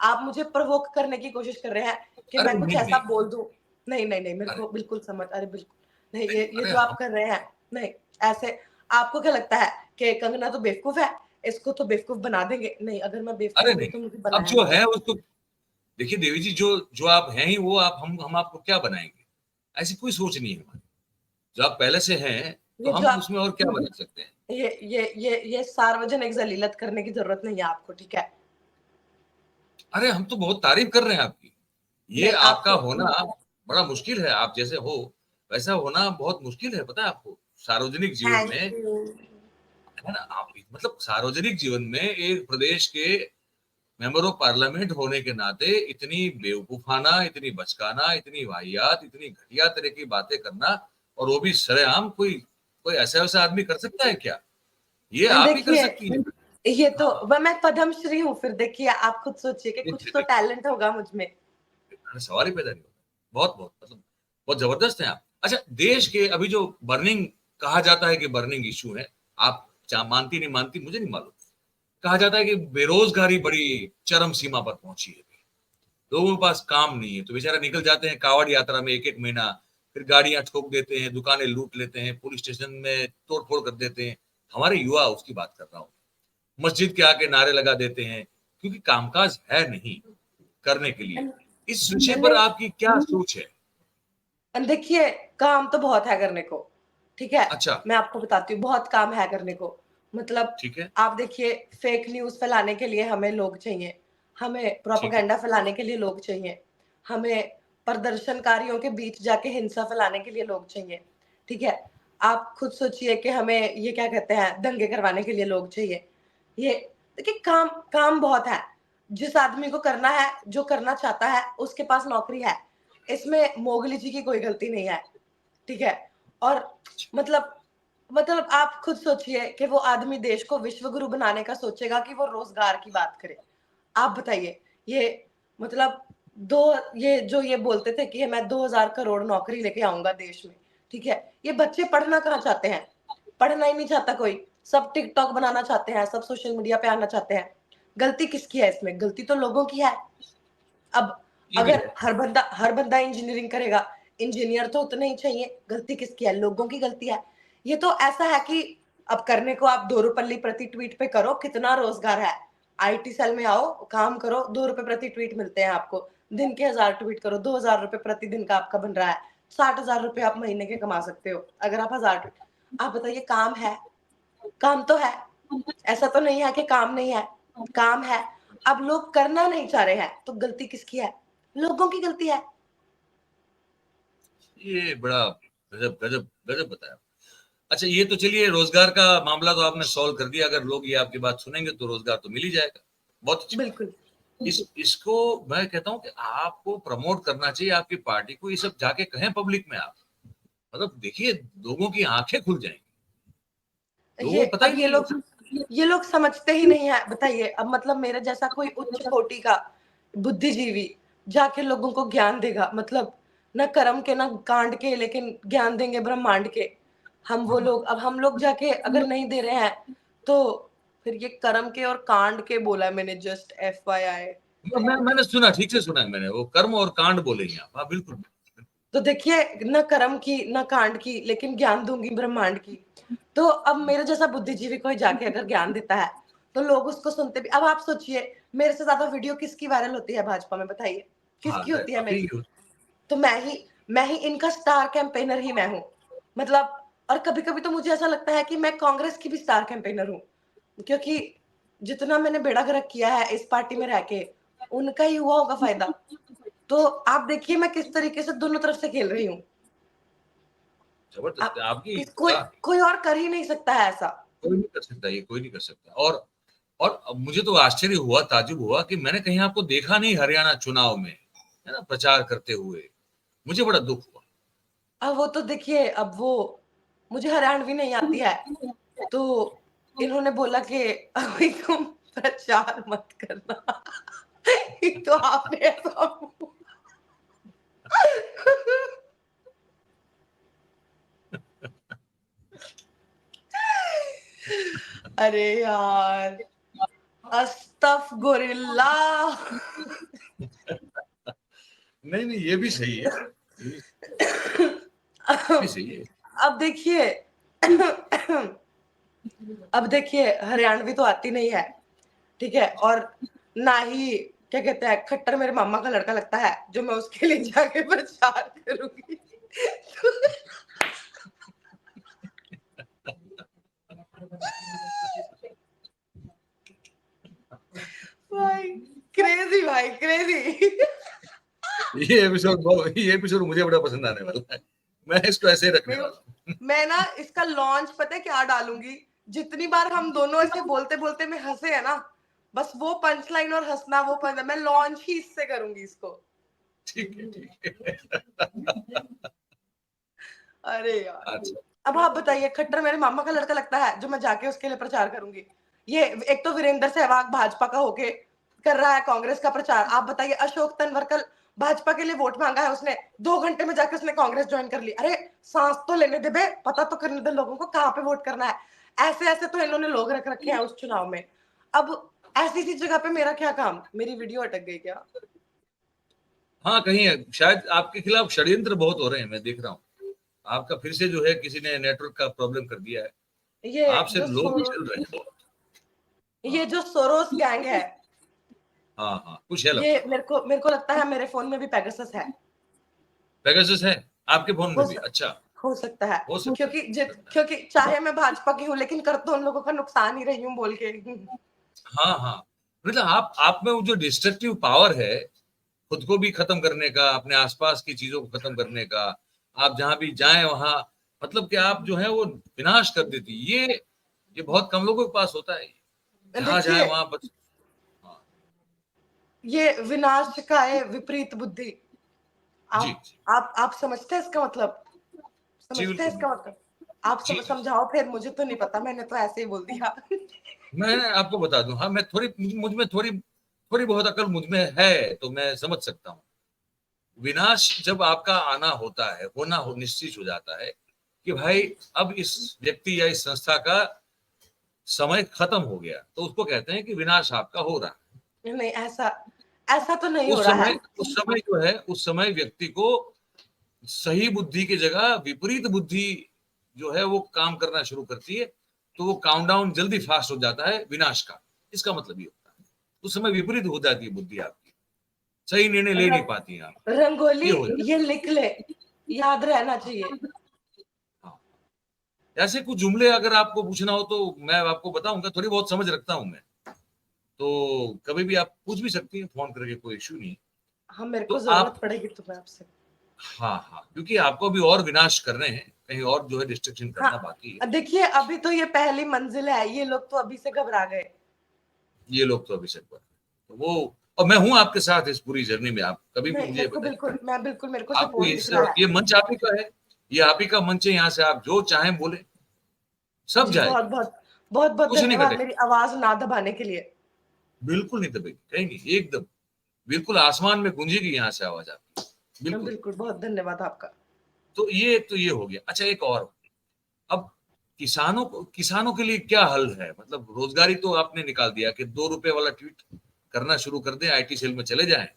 आप मुझे प्रवोक करने की कोशिश कर रहे हैं कि अरे मैं कुछ नहीं ऐसा नहीं, बोल दूं। नहीं नहीं नहीं, मेरे अरे को बिल्कुल समझ, अरे बिल्कुल नहीं, नहीं, ये अरे जो आप हम, कर रहे हैं, नहीं ऐसे। आपको क्या लगता है कि कंगना तो बेवकूफ है, इसको तो बेवकूफ बना देंगे? नहीं, अगर मैं बेवकूफ अरे हूं नहीं, तो मुझे अब बनाया जो नहीं है गया। उसको, देखिए देवी जी, जो जो आप हैं ही वो आप, हम आपको क्या बनाएंगे, ऐसी कोई सोच नहीं है हमारी। जो आप पहले से हैं, तो ये जो हम आप उसमें और क्या बदल सकते हैं? ये सार्वजनिक ज़लीलत करने की ज़रूरत नहीं है आपको, ठीक है? अरे हम तो बहुत तारीफ कर रहे हैं आपकी। ये नहीं, आपका आपको होना बड़ा मुश्किल है, आप जैसे हो वैसा होना बहुत मुश्किल है, पता है आपको? सार्वजनिक जीवन थैंक में, यू। है ना? आप मतलब सार्वजनिक जीवन में एक प्रदेश के मेंबर ऑफ पार्लियामेंट होने के नाते इतनी बेवकूफाना, इतनी बचकाना, इतनी वाहियात, इतनी घटिया तरह की बातें करना, और वो भी सरेआम, कोई कोई ऐसा वैसा आदमी कर सकता है क्या? ये आप ही कर देखिए, सकती हैं। ये तो हाँ, मैं पद्मश्री हूँ, फिर देखिए आप खुद सोचिए कि कुछ देखिए, तो देखिए, टैलेंट होगा मुझ में। सवाल ही पैदा नहीं होता। बहुत बहुत मतलब बहुत जबरदस्त हैं आप। अच्छा, देश के अभी जो बर्निंग, कहा जाता है कि बर्निंग इश्यू है, आप मानती नहीं मानती मुझे नहीं मालूम, कहा जाता है कि बेरोजगारी बड़ी चरम सीमा पर पहुंची है। लोगों के पास काम नहीं है, तो बेचारा निकल जाते हैं कावड़ यात्रा में एक एक महीना, फिर गाड़ियां ठोक देते हैं, दुकानें लूट लेते हैं, पुलिस स्टेशन में तोड़ फोड़ कर देते हैं। हमारे युवा, उसकी बात कर रहा हूँ, मस्जिद के आके नारे लगा देते हैं, क्योंकि कामकाज है नहीं करने के लिए। इस विषय पर नहीं, आपकी क्या सोच है? देखिए, काम तो बहुत है करने को, ठीक है? अच्छा, मैं आपको बताती हूँ, बहुत काम है करने को। मतलब ठीक है, आप देखिए, फेक न्यूज़ फैलाने के लिए हमें लोग चाहिए, हमें ठीक है, प्रोपेगेंडा फैलाने के लिए लोग चाहिए, हमें प्रदर्शनकारियों के बीच जाके हिंसा फैलाने के लिए लोग चाहिए, ठीक है? आप खुद सोचिए कि हमें ये क्या कहते हैं, दंगे करवाने के लिए लोग चाहिए। ये देखिए, काम काम बहुत है। जिस आदमी को करना है, जो करना चाहता है, उसके पास नौकरी है। इसमें मोगली जी की कोई गलती नहीं है, ठीक है? और मतलब आप खुद सोचिए कि वो आदमी देश को विश्व गुरु बनाने का सोचेगा कि वो रोज़गार की बात करे। आप बताइए, ये मतलब दो ये जो ये बोलते थे कि मैं 2000 करोड़ नौकरी लेके आऊँगा देश में, ठीक है? ये बच्चे पढ़ना कहाँ चाहते हैं? पढ़ना ही नहीं चाहता कोई, सब टिकटॉक बनाना चाहते हैं, सब सोशल मीडिया पे आना चाहते हैं। गलती किसकी है इसमें? गलती तो लोगों की है। अब ये भी अगर है। हर बंदा इंजीनियरिंग करेगा, इंजीनियर तो उतने ही चाहिए, गलती किसकी है? लोगों की गलती है। ये तो ऐसा है कि अब करने को आप ₹2 प्रति ट्वीट पे करो, कितना रोज़गार है। आईटी सेल में आओ, काम करो, ₹2 प्रति ट्वीट मिलते हैं आपको। दिन के 1000 ट्वीट करो, ₹2000 प्रति दिन का आपका बन रहा है। ₹60,000 आप महीने के कमा सकते हो, अगर आप 1000 ट्वीट। आप बताइए, काम है? काम तो है। ऐसा तो नहीं है कि काम नहीं है, काम है। अब लोग करना नहीं चाह रहे हैं, तो गलती किसकी है? लोगों की गलती है। ये बड़ा गजब गजब गजब बताया। अच्छा, ये तो चलिए, रोजगार का मामला तो आपने सॉल्व कर दिया, अगर लोग ये आपकी बात सुनेंगे तो रोजगार तो मिल ही जाएगा। बहुत अच्छी बात। बिल्कुल। इसको मैं कहता हूँ कि आपको प्रमोट करना चाहिए, आपकी पार्टी को ये सब जाके कहें पब्लिक में आप। मतलब देखिए, लोगों की आंखें खुल जाएंगी, लोगों ये को पता ही अब नहीं है। ये लोग समझते ही नहीं है, बताइए। अब मतलब मेरे जैसा कोई उच्च कोटि का बुद्धिजीवी जाके लोगों को ज्ञान देगा, मतलब ना कर्म के ना कांड के, लेकिन ज्ञान देंगे ब्रह्मांड के। हम लोग जाके अगर नहीं दे रहे हैं, तो फिर ये कर्म के और कांड के बोला है मैंने, जस्ट एफवाईआई। मैंने सुना, ठीक से सुना है मैंने, वो कर्म और कांड बोलेंगे आप, हाँ बिल्कुल। तो देखिए, ना कर्म की ना कांड की, लेकिन ज्ञान दूंगी ब्रह्मांड की। तो अब मेरे जैसा बुद्धिजीवी कोई जाके अगर ज्ञान देता है, तो लोग उसको सुनते भी। अब आप सोचिए, मेरे से ज्यादा वीडियो किसकी वायरल होती है भाजपा में, बताइए? हाँ, किसकी होती है? अभी मेरी। तो मैं ही इनका स्टार कैंपेनर ही मैं हूँ। मतलब, और कभी कभी तो मुझे ऐसा लगता है कि मैं कांग्रेस की भी स्टार कैंपेनर हूँ, क्योंकि जितना मैंने बेड़ा गर्क किया है इस पार्टी में रह के, उनका ही हुआ होगा फायदा। तो आप देखिए, मैं किस तरीके से दोनों तरफ से खेल रही हूँ। जबरदस्त आप है आपकी। कोई हाँ, कोई और कर ही नहीं सकता है ऐसा। कोई नहीं कर सकता, ये कोई नहीं कर सकता। और अब मुझे तो आश्चर्य हुआ, ताजुब हुआ कि मैंने कहीं आपको देखा नहीं हरियाणा चुनाव में, है ना, प्रचार करते हुए। मुझे बड़ा दुख हुआ। अब वो तो देखिए, अब वो मुझे हरियाणवी नहीं आती है, तो इन्होंने बोला कि अभी तुम प्रचार मत करना। एक तो आपने ऐसा अरे यार, अस्तफ गोरिल्ला। नहीं नहीं, ये भी सही है, ये भी सही है। अब देखिए, अब देखिए, हरियाणवी तो आती नहीं है, ठीक है? और ना ही क्या कहते हैं, खट्टर मेरे मामा का लड़का लगता है जो मैं उसके लिए जाके प्रचार करूंगी। भाई क्रेजी, भाई क्रेजी। ये एपिसोड मुझे बड़ा पसंद आने वाला है। मैं इसको ऐसे ही रखने वाला हूँ। मैं ना इसका लॉन्च पता है क्या डालूंगी, जितनी बार हम दोनों ऐसे बोलते बोलते में हंसे है ना, बस वो पंच लाइन और हंसना, वो पंच, मैं लॉन्च ही इससे करूंगी इसको। ठीक है, ठीक है। अरे यार, अच्छा, अब आप बताइए, खट्टर मेरे मामा का लड़का लगता है जो मैं जाके उसके लिए प्रचार करूंगी। ये एक तो वीरेंद्र सहवाग भाजपा का होके कर रहा है कांग्रेस का प्रचार। आप बताइए, अशोक तनवरकर भाजपा के लिए वोट मांगा है उसने, 2 घंटे में जाके उसने कांग्रेस ज्वाइन कर ली। अरे सांस तो लेने दे बे, पता तो करने दे लोगों को कहाँ पे वोट करना है। ऐसे ऐसे तो इन्होंने लोग रख रखे हैं उस चुनाव में। अब ऐसी सी जगह पे मेरा क्या काम? मेरी वीडियो अटक गई क्या? हाँ, कहीं शायद आपके खिलाफ षड्यंत्र बहुत हो रहे हैं, मैं देख रहा हूँ। आपका फिर से जो है किसी ने नेटवर्क का प्रॉब्लम कर दिया है। ये आपसे जो लोग चल रहे हैं बहुत। ये हाँ, जो सोरोस गैंग है, हाँ, हाँ, कुछ है ये लगता है। मेरे को लगता है मेरे फोन में भी पेगासस है। पेगासस है आपके फोन हो में भी? सक, अच्छा, हो सकता है, हो सकता है, हो सकता है। क्योंकि चाहे मैं भाजपा की हूँ, लेकिन कर तो उन लोगों का नुकसान ही रही हूँ बोल के। हाँ, हाँ, मतलब आप में वो जो डिस्ट्रक्टिव पावर है, खुद को भी खत्म करने का, अपने आसपास की चीजों को खत्म करने का, आप जहां भी जाएं वहां, मतलब कि आप जो है वो विनाश कर देती। ये बहुत कम लोगों के पास होता है। जहां जाए देखिए, वहां बस। हाँ, ये विनाशकाय विपरीत बुद्धि, जी, जी, आप समझते हैं इसका मतलब? जी, समझते हैं बिल्कुल, इसका बिल्कुल। मतलब? आप जी, जी, जी। समझाओ फिर, मुझे तो नहीं पता, मैंने तो ऐसे ही बोल दिया। मैं आपको बता दूं, हाँ, मैं थोड़ी मुझ में थोड़ी थोड़ी बहुत अकल मुझ में है, तो मैं समझ सकता हूँ। विनाश जब आपका आना होता है, निश्चित हो जाता है कि भाई अब इस व्यक्ति या इस संस्था का समय खत्म हो गया, तो उसको कहते हैं कि विनाश आपका हो रहा है। नहीं, ऐसा ऐसा तो नहीं हो रहा है। उस समय जो है, उस समय व्यक्ति को सही बुद्धि की जगह विपरीत बुद्धि जो है वो काम करना शुरू करती है, तो वो काउंटडाउन जल्दी फास्ट हो जाता है विनाश का। इसका मतलब ये होता है उस समय विपरीत हो जाती है बुद्धि आपकी, सही निर्णय ले नहीं पाती हैं आप। रंगोली, ये हो जाता ये लिख ले, याद रहना चाहिए। है। हाँ, ऐसे कुछ जुमले अगर आपको पूछना हो तो मैं आपको बताऊंगा, थोड़ी बहुत समझ रखता हूं मैं, तो कभी भी आप पूछ भी सकती हैं फोन करके, कोई इश्यू नहीं। हाँ, मेरे तो को जरूरत आप, पड़ेगी तो मैं आपसे। हाँ, हाँ, क्योंकि आपको भी और विनाश करने हैं, कहीं और जो है डिस्ट्रक्शन करना बाकी है। हाँ, देखिए अभी तो ये पहली मंजिल है, ये लोग तो अभी से घबरा गए। ये लोग तो अभिषेक पर, तो वो, और मैं हूं आपके साथ इस पूरी जर्नी में, आप कभी भी नहीं, मुझे बताइए। मेरे को आपको सपोर्ट दिख इस, रहा है। ये मंच आप ही का है, ये आप ही का मंच है, यहाँ से आप जो चाहें बोले, सब जी, जाएगा, बहुत बहुत कुछ नहीं धन्यवाद कटेगा। मेरी आवाज ना दबाने के लिए। बिल्कुल नहीं दबेगी, कहीं नहीं, एकदम बिल्कुल आसमान में गूंजेगी यहाँ से आवाज आपकी, बिल्कुल। बिल्कुल, बहुत धन्यवाद आपका। तो ये हो गया। अच्छा, एक और, अब किसानों के लिए क्या हल है? मतलब रोजगारी तो आपने निकाल दिया कि 2 रुपए वाला ट्वीट करना शुरू कर दें, आईटी सेल में चले जाएं,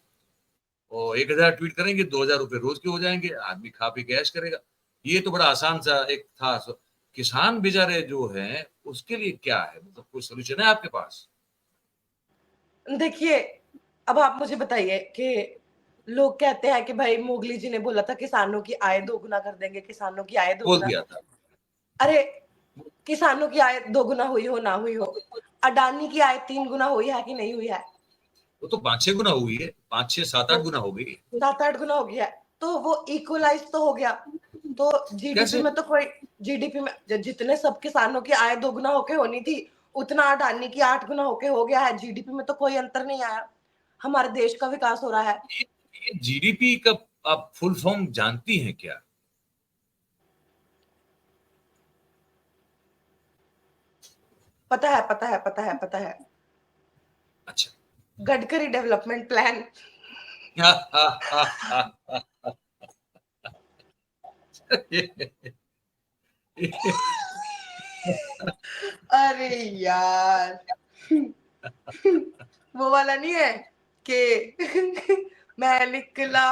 और 1,000 ट्वीट करेंगे, 2,000 रुपए रोज के हो जाएंगे, आदमी खा पी के ऐश करेगा। ये तो बड़ा आसान सा एक था। किसान बेचारे जो हैं उसके लिए क्या है, मतलब कोई सोल्यूशन है आपके पास? देखिए, अब आप मुझे बताइए कि लोग कहते हैं कि भाई मोगली जी ने बोला था किसानों की आय दोगुना कर देंगे, किसानों की आय बोल दोगुना। दिया था। अरे, किसानों की आय दोगुना हुई हो ना हुई हो, अडानी की आय 3 गुना हुई है कि नहीं हुई है? वो तो 5-6 गुना हुई है, 5-6-7-8 गुना हो गई। 7-8 गुना हो गया है, तो वो इक्वलाइज तो हो गया। तो जीडीपी कैसे? में तो कोई, जीडीपी में जितने सब किसानों की आय दोगुना होके होनी थी, उतना अडानी की 8 गुना होके हो गया है। जीडीपी में तो कोई अंतर नहीं आया। हमारे देश का विकास हो रहा है। ये जीडीपी का आप फुल फॉर्म जानती हैं क्या? पता है, पता है, पता है, पता है। अच्छा। Gadkari development plan. अरे यार, वो वाला नहीं है कि मैं निकला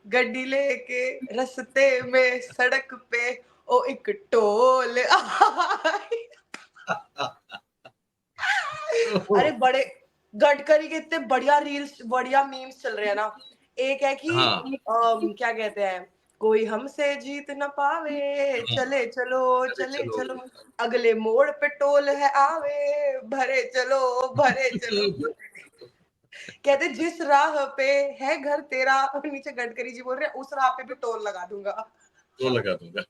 गड्डी लेके, रस्ते में सड़क पे ओ एक टोल आई। अरे बड़े गडकरी के इतने बढ़िया रील्स, बढ़िया मीम्स चल रहे हैं ना। एक है कि हाँ, क्या कहते हैं, कोई हमसे जीत न पावे, हाँ, चले चलो, अरे चले चलो। चलो, अगले मोड़ पे टोल है आवे, भरे चलो, भरे चलो। कहते जिस राह पे है घर तेरा, और नीचे गडकरी जी बोल रहे हैं उस राह पे भी टोल लगा दूंगा। तो लगा दूंगा।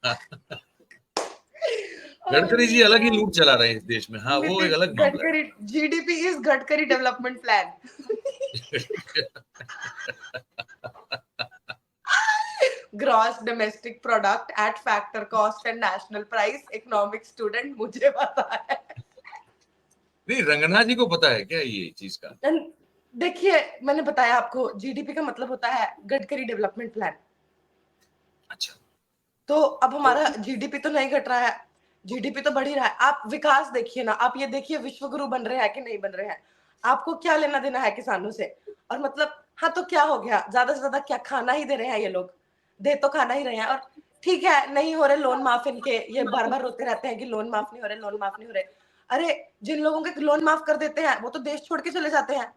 और गडकरी जी अलग ही लूट चला रहे हैं इस देश में। हाँ, वो एक नितिन अलग मामला Gadkari, GDP is Gadkari development plan. है। Gross domestic product at factor cost and national price, economic student, मुझे पता है। नहीं, रंगना जी को पता है क्या ये चीज का? देखिए, मैंने बताया आपको, जीडीपी का मतलब होता है गडकरी डेवलपमेंट प्लान। अच्छा। तो अब तो हमारा जीडीपी तो नहीं घट रहा है, जीडीपी तो बढ़ ही रहा है। आप विकास देखिए ना, आप ये देखिए विश्व गुरु बन रहे हैं कि नहीं बन रहे हैं। आपको क्या लेना देना है किसानों से? और मतलब हाँ, तो क्या हो गया, ज्यादा से ज्यादा क्या खाना ही दे रहे हैं ये लोग, दे तो खाना ही रहे हैं। और ठीक है, नहीं हो रहे लोन माफ इनके, ये बार बार रोते रहते हैं कि लोन माफ नहीं हो रहे, लोन माफ नहीं हो रहे। अरे जिन लोगों के लोन माफ कर देते हैं वो तो देश छोड़ के चले जाते हैं।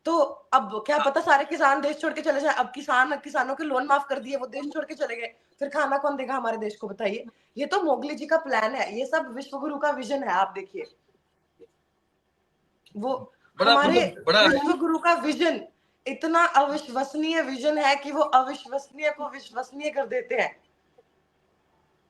तो अब क्या हाँ, पता सारे किसान देश छोड़ के चले जाए। अब किसानों के लोन माफ कर दिए, वो देश छोड़ के चले गए, फिर खाना कौन देगा हमारे देश को, बताइए। ये तो मोगली जी का प्लान है, ये सब विश्वगुरु का विजन है, आप देखिए। वो बड़ा हमारे मतलब बड़ा विश्वगुरु का विजन इतना अविश्वसनीय विजन है कि वो अविश्वसनीय को विश्वसनीय कर देते हैं।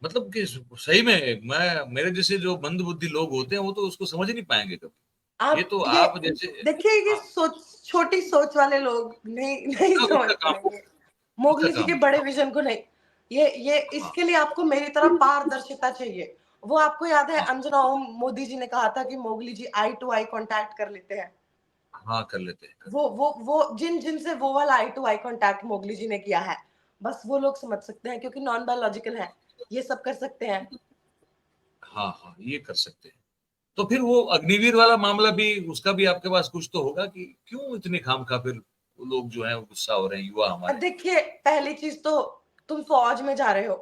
मतलब कि सही में मैं, मेरे जैसे जो मंद बुद्धि लोग होते हैं वो तो उसको समझ ही नहीं पाएंगे कभी। ये आप तो ये आप जैसे। देखिए, ये हाँ, सोच, छोटी सोच वाले लोग नहीं नहीं समझ उनका काम पाएंगे उनका मोगली जी के काम बड़े विजन को, नहीं। ये हाँ, इसके लिए आपको मेरी तरह पारदर्शिता चाहिए। वो आपको याद है हाँ, अंजना ओम मोदी जी ने कहा था कि Mowgli ji eye to eye contact कर लेते हैं। हाँ, कर लेते हैं, कर वो जिन जिन से वो वाला आई टू आई कांटेक्ट मोगली जी ने किया है, बस वो लोग समझ सकते हैं, क्योंकि नॉन बायोलॉजिकल है, ये सब कर सकते हैं। हाँ, हाँ, ये कर सकते हैं। तो फिर वो अग्निवीर वाला मामला भी, उसका भी आपके पास कुछ तो होगा कि क्यों इतनी खामखा फिर लोग जो हैं वो गुस्सा हो रहे हैं, युवा अब हमारे। देखिए, पहली चीज तो तुम फौज में जा रहे हो,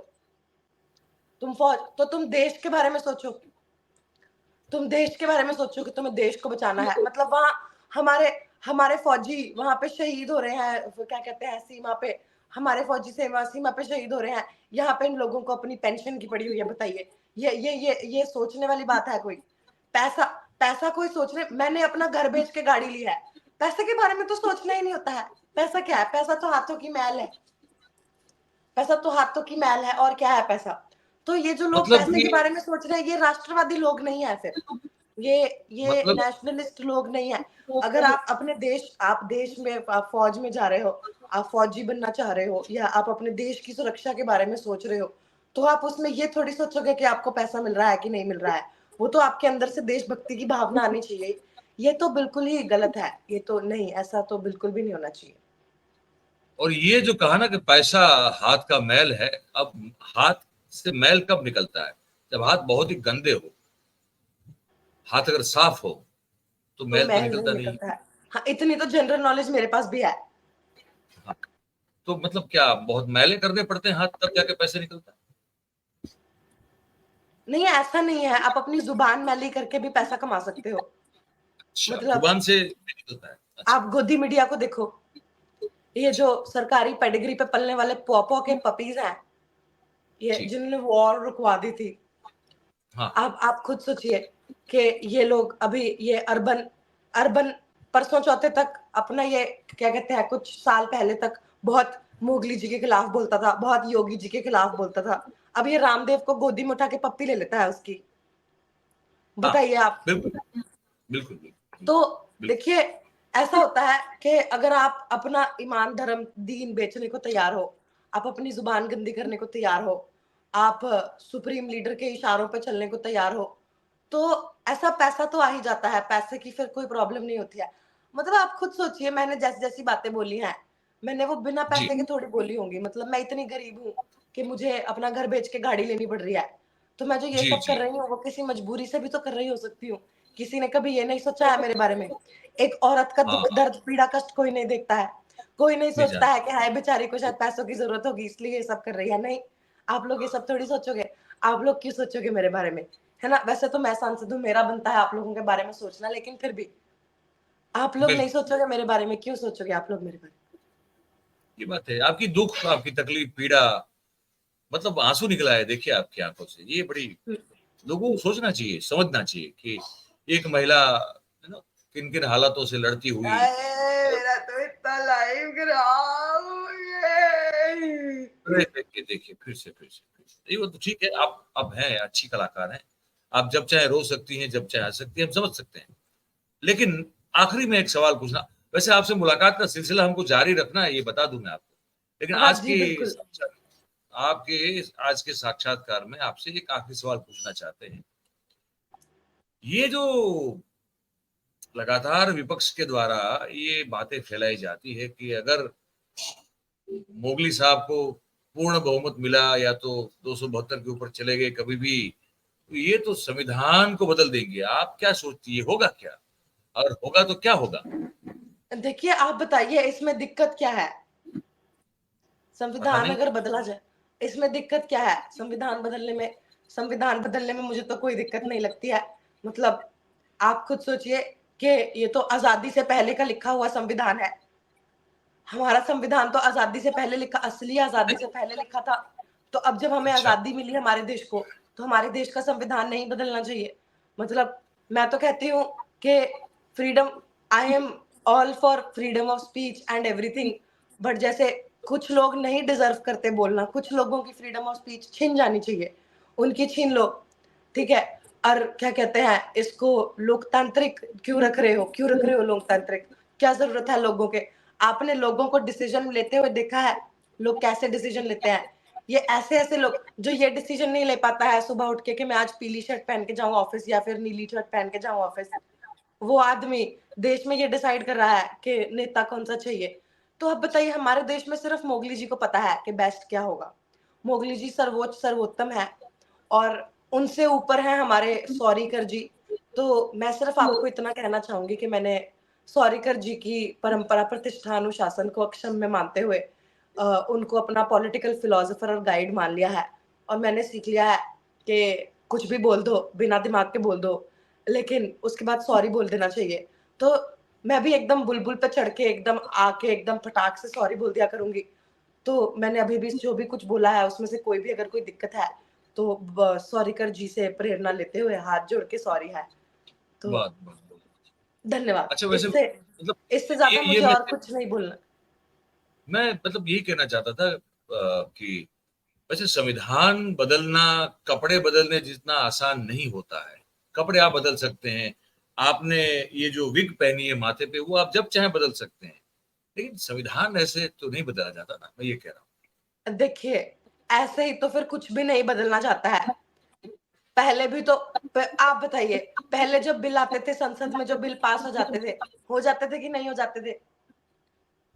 तुम फौज तो तुम देश के बारे में सोचो, तुम देश के बारे में सोचो कि तुम्हें देश को बचाना है। मतलब वहां हमारे हमारे फौजी वहां पे शहीद हो रहे हैं, वो क्या कहते हैं, सीमा पे। हमारे फौजी सीमा सीमा पे शहीद हो रहे हैं, यहाँ पे इन लोगों को अपनी पेंशन की पड़ी हुई है, बताइए। ये सोचने वाली बात है कोई? पैसा, पैसा कोई सोचने, मैंने अपना घर बेच के गाड़ी ली है, पैसे के बारे में तो सोचना ही नहीं होता है। पैसा क्या है? पैसा तो हाथों की मैल है, पैसा तो हाथों की मैल है, और क्या है पैसा? तो ये जो लोग मतलब पैसे के ये बारे में सोच रहे हैं, ये राष्ट्रवादी लोग नहीं है फिर, ये मतलब नेशनलिस्ट लोग नहीं है। अगर आप अपने देश, आप देश में, आप फौज में जा रहे हो, आप फौजी बनना चाह रहे हो, या आप अपने देश की सुरक्षा के बारे में सोच रहे हो, तो आप उसमें ये थोड़ी सोचोगे कि आपको पैसा मिल रहा है कि नहीं मिल रहा है। वो तो आपके अंदर से देशभक्ति की भावना आनी चाहिए। ये तो बिल्कुल ही गलत है, ये तो नहीं, ऐसा तो बिल्कुल भी नहीं होना चाहिए। और ये जो कहा ना कि पैसा हाथ का मैल है, अब हाथ से मैल कब निकलता है? जब हाथ बहुत ही गंदे हो। हाथ अगर साफ हो तो तो मैल तो मैल नहीं निकलता नहीं। निकलता है। हाँ, इतनी तो जनरल नॉलेज मेरे पास भी है। हाँ, तो मतलब क्या बहुत मैले करने पड़ते हैं हाथ तब जाके पैसे निकलता है? नहीं, ऐसा नहीं है, आप अपनी जुबान मैली करके भी पैसा कमा सकते हो। अच्छा, मतलब जुबान से निकलता है, अच्छा। आप गोदी मीडिया को देखो, ये अच्छा। जो सरकारी पेडिग्री पे पलने वाले पॉपो के पपीज हैं, ये ठीक। जिन्होंने वॉर रुकवा दी थी, हाँ, आप खुद सोचिए कि ये लोग अभी ये अर्बन अर्बन परसों चौथे तक अपना ये क्या कहते हैं, कुछ साल पहले तक बहुत मोगली जी के खिलाफ बोलता था, बहुत योगी जी के खिलाफ बोलता था। अब ये रामदेव को गोदी में उठा के पप्पी ले लेता है उसकी, हाँ, बताइए आप। बिल्कुल, बिल्कुल, बिल्कुल, तो बिल्कुल। देखिए, ऐसा होता है कि अगर आप अपना ईमान धर्म दीन बेचने को तैयार हो, आप अपनी जुबान गंदी करने को तैयार हो, आप सुप्रीम लीडर के इशारों पे चलने को तैयार हो, तो ऐसा पैसा तो आ ही जाता है, पैसे की फिर कोई प्रॉब्लम नहीं होती है। मतलब आप खुद सोचिए, मैंने जैसी जैसी बातें बोली हैं, मैंने वो बिना जी, पैसे के थोड़ी बोली होंगी। मतलब मैं इतनी गरीब हूँ कि मुझे अपना घर बेच के गाड़ी लेनी पड़ रही है, तो मैं जो ये जी, सब कर जी। रही हूँ वो किसी मजबूरी से भी तो कर रही हो सकती हूँ। किसी ने कभी ये नहीं सोचा है मेरे बारे में? एक औरत का हाँ, दुख हाँ, दर्द पीड़ा कष्ट कोई नहीं देखता है, कोई नहीं नहीं सोचता जानते। है कि हाय बेचारी को शायद पैसों की जरूरत होगी इसलिए ये सब कर रही है। नहीं, आप लोग ये सब थोड़ी सोचोगे। आप लोग क्यों सोचोगे मेरे बारे में, है ना? वैसे तो मैं सांसद हूँ, मेरा बनता है आप लोगों के बारे में सोचना, लेकिन फिर भी आप लोग नहीं बिल्कुल, सोचोगे मेरे बारे में, क्यों सोचोगे आप लोग मेरे बारे ये बात है। आपकी दुख, आपकी तकलीफ, पीड़ा, मतलब आंसू निकला है देखिए आपकी आंखों से। ये बड़ी में? लोगों को सोचना चाहिए, समझना चाहिए कि एक महिला है ना किन किन हालातों से लड़ती हुई। मेरा लाइव खराब हो गया। अरे देखिए देखिए फिर से ये वो तो ठीक है, आप अब हैं अच्छी कलाकार हैं, आप जब चाहे रो सकती हैं, जब चाहे हंस सकती हैं, हम समझ सकते हैं। लेकिन आखिरी में एक सवाल पूछना, वैसे आपसे मुलाकात का सिलसिला हमको जारी रखना है, ये बता दूं मैं आपको, लेकिन हाँ जी, बिल्कुल। आपके आज के साक्षात्कार में आपसे एक आखिरी सवाल पूछना चाहते हैं। ये जो लगातार विपक्ष के द्वारा ये बातें फैलाई जाती है कि अगर मोगली साहब को पूर्ण बहुमत मिला या तो 272 के ऊपर चले गए कभी भी, तो ये तो संविधान को बदल देंगे। आप क्या सोचती है, होगा क्या? और होगा तो क्या होगा? देखिए, आप बताइए इसमें दिक्कत क्या है? पता संविधान नहीं। अगर बदला जाए, इसमें दिक्कत क्या है? संविधान बदलने में मुझे तो कोई दिक्कत नहीं लगती है। मतलब आप खुद सोचिए कि ये तो आज़ादी से पहले का लिखा हुआ संविधान है। हमारा संविधान तो आज़ादी से पहले लिखा, असली आज़ादी से पहले लिखा था। तो अब जब हमें अच्छा, आज़ादी मिली हमारे देश को, तो हमारे देश का संविधान नहीं बदलना चाहिए। मतलब मैं तो कहती हूँ कि freedom, I am all for freedom of speech and everything, but जैसे कुछ लोग नहीं डिजर्व करते बोलना, कुछ लोगों की फ्रीडम ऑफ स्पीच छीन जानी चाहिए, उनकी छीन लो, ठीक है। और क्या कहते हैं इसको, लोकतांत्रिक क्यों रख रहे हो, क्यों रख रहे हो लोकतांत्रिक? क्या जरूरत है लोगों के? आपने लोगों को डिसीजन लेते हुए देखा है? लोग कैसे डिसीजन लेते हैं? ये ऐसे ऐसे लोग जो ये डिसीजन नहीं ले पाता है सुबह उठ के कि मैं आज पीली शर्ट पहन के जाऊं ऑफिस या फिर नीली शर्ट पहन के जाऊं ऑफिस, वो आदमी देश में ये डिसाइड कर रहा है कि नेता कौन सा चाहिए। तो अब बताइए, हमारे देश में सिर्फ मोगली जी को पता है कि बेस्ट क्या होगा। मोगली जी सर्वोच्च सर्वोत्तम है, और उनसे ऊपर है हमारे सौरिकर जी। तो मैं सिर्फ आपको इतना कहना चाहूंगी कि मैंने सौरिकर जी की परंपरा, प्रतिष्ठा, अनुशासन को अक्षम में मानते हुए उनको अपना पॉलिटिकल फिलोसोफर और गाइड मान लिया है। और मैंने सीख लिया है कि कुछ भी बोल दो, बिना दिमाग के बोल दो, लेकिन उसके बाद सॉरी बोल देना चाहिए। तो मैं भी एकदम बुलबुल पे चढ़ के एकदम आके एकदम फटाक से सॉरी बोल दिया करूंगी। तो मैंने अभी भी जो भी कुछ बोला है उसमें से कोई भी अगर कोई दिक्कत है तो सॉरीकर जी से प्रेरणा लेते हुए हाथ जोड़ के सॉरी है। तो बहुत बहुत बहुत। धन्यवाद। अच्छा वैसे इससे मतलब इससे ज्यादा ये मुझे और कुछ नहीं बोलना। मैं मतलब यही कहना चाहता था कि वैसे संविधान बदलना कपड़े बदलने जितना आसान नहीं होता है। कपड़े आप बदल सकते हैं, आपने ये जो विग पहनी है माथे पे वो आप जब चाहे बदल सकते हैं, लेकिन संविधान ऐसे तो नहीं बदला जाता ना, मैं ये कह रहा हूँ। देखिए, ऐसे ही तो फिर कुछ भी नहीं बदलना चाहता है। पहले भी तो आप बताइए, पहले जब बिल आते थे संसद में, जो बिल पास हो जाते थे कि नहीं हो जाते थे?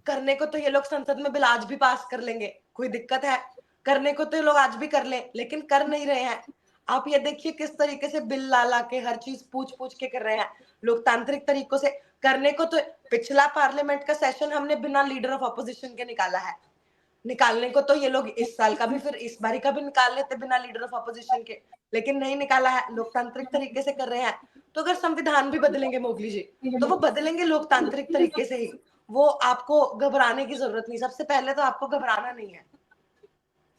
करने को तो ये लोग संसद में बिल आज भी पास कर लेंगे, कोई दिक्कत है? करने को तो ये लोग आज भी कर लें, लेकिन कर नहीं रहे हैं। आप ये देखिए किस तरीके से बिल ला ला के हर चीज पूछ पूछ के कर रहे हैं, लोकतांत्रिक तरीकों से। करने को तो पिछला पार्लियामेंट का सेशन हमने बिना लीडर ऑफ अपोजिशन के निकाला है। निकालने को तो ये लोग इस साल का भी, फिर इस बारी का भी निकाल लेते बिना लीडर ऑफ अपोजिशन के, लेकिन नहीं निकाला है, लोकतांत्रिक तरीके से कर रहे हैं। तो अगर संविधान भी बदलेंगे मोगली जी, तो वो बदलेंगे लोकतांत्रिक तरीके से ही। वो आपको घबराने की जरूरत नहीं, सबसे पहले तो आपको घबराना नहीं है।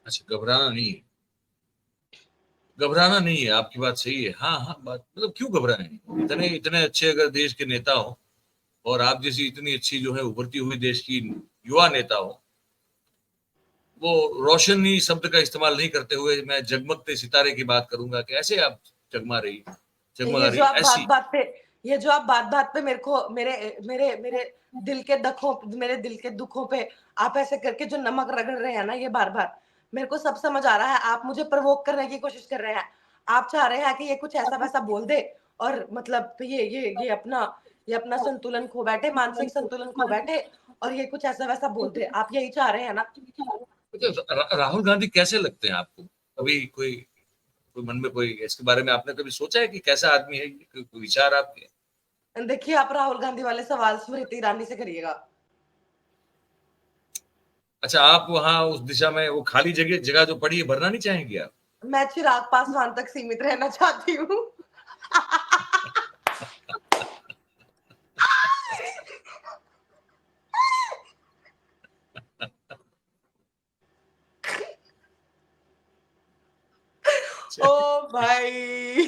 अच्छा घबराना नहीं है, घबराना नहीं है, आपकी बात सही है। हाँ हाँ, बात मतलब क्यों घबराएं, इतने इतने अच्छे अगर देश के नेता हो, और आप जैसी इतनी अच्छी जो है उभरती हुई देश की युवा नेता हो, वो रोशनी शब्द का इस्तेमाल नहीं करते हुए मैं जगमगते सितारे की बात करूंगा कि ऐसे आप जगमगा ये रही जो आप बात ऐसी। बात पे ये जो आप बात बात पे मेरे को मेरे मेरे मेरे मेरे दिल के दुखों पे आप ऐसे करके जो नमक रगड़ रहे हैं ना, ये बार बार मेरे को सब समझ आ रहा है। आप मुझे प्रवोक करने की कोशिश कर रहे हैं। आप चाह रहे हैं कि ये कुछ ऐसा वैसा बोल दे, और मतलब ये अपना संतुलन खो बैठे, मानसिक संतुलन खो बैठे, और ये कुछ ऐसा वैसा बोल दे। आप यही चाह रहे हैं ना? तो राहुल गांधी कैसे लगते हैं आपको? कभी कोई कोई मन में कोई इसके बारे में आपने कभी सोचा है कि कैसा आदमी है ये? कोई विचार आपके? देखिए, आप राहुल गांधी वाले सवाल स्मृति ईरानी से करिएगा। अच्छा, आप वहां उस दिशा में वो खाली जगह जगह जो पड़ी है भरना नहीं चाहेंगे आप? मैं चिराग पासवान तक सीमित रहना चाहती हूँ। ओ भाई।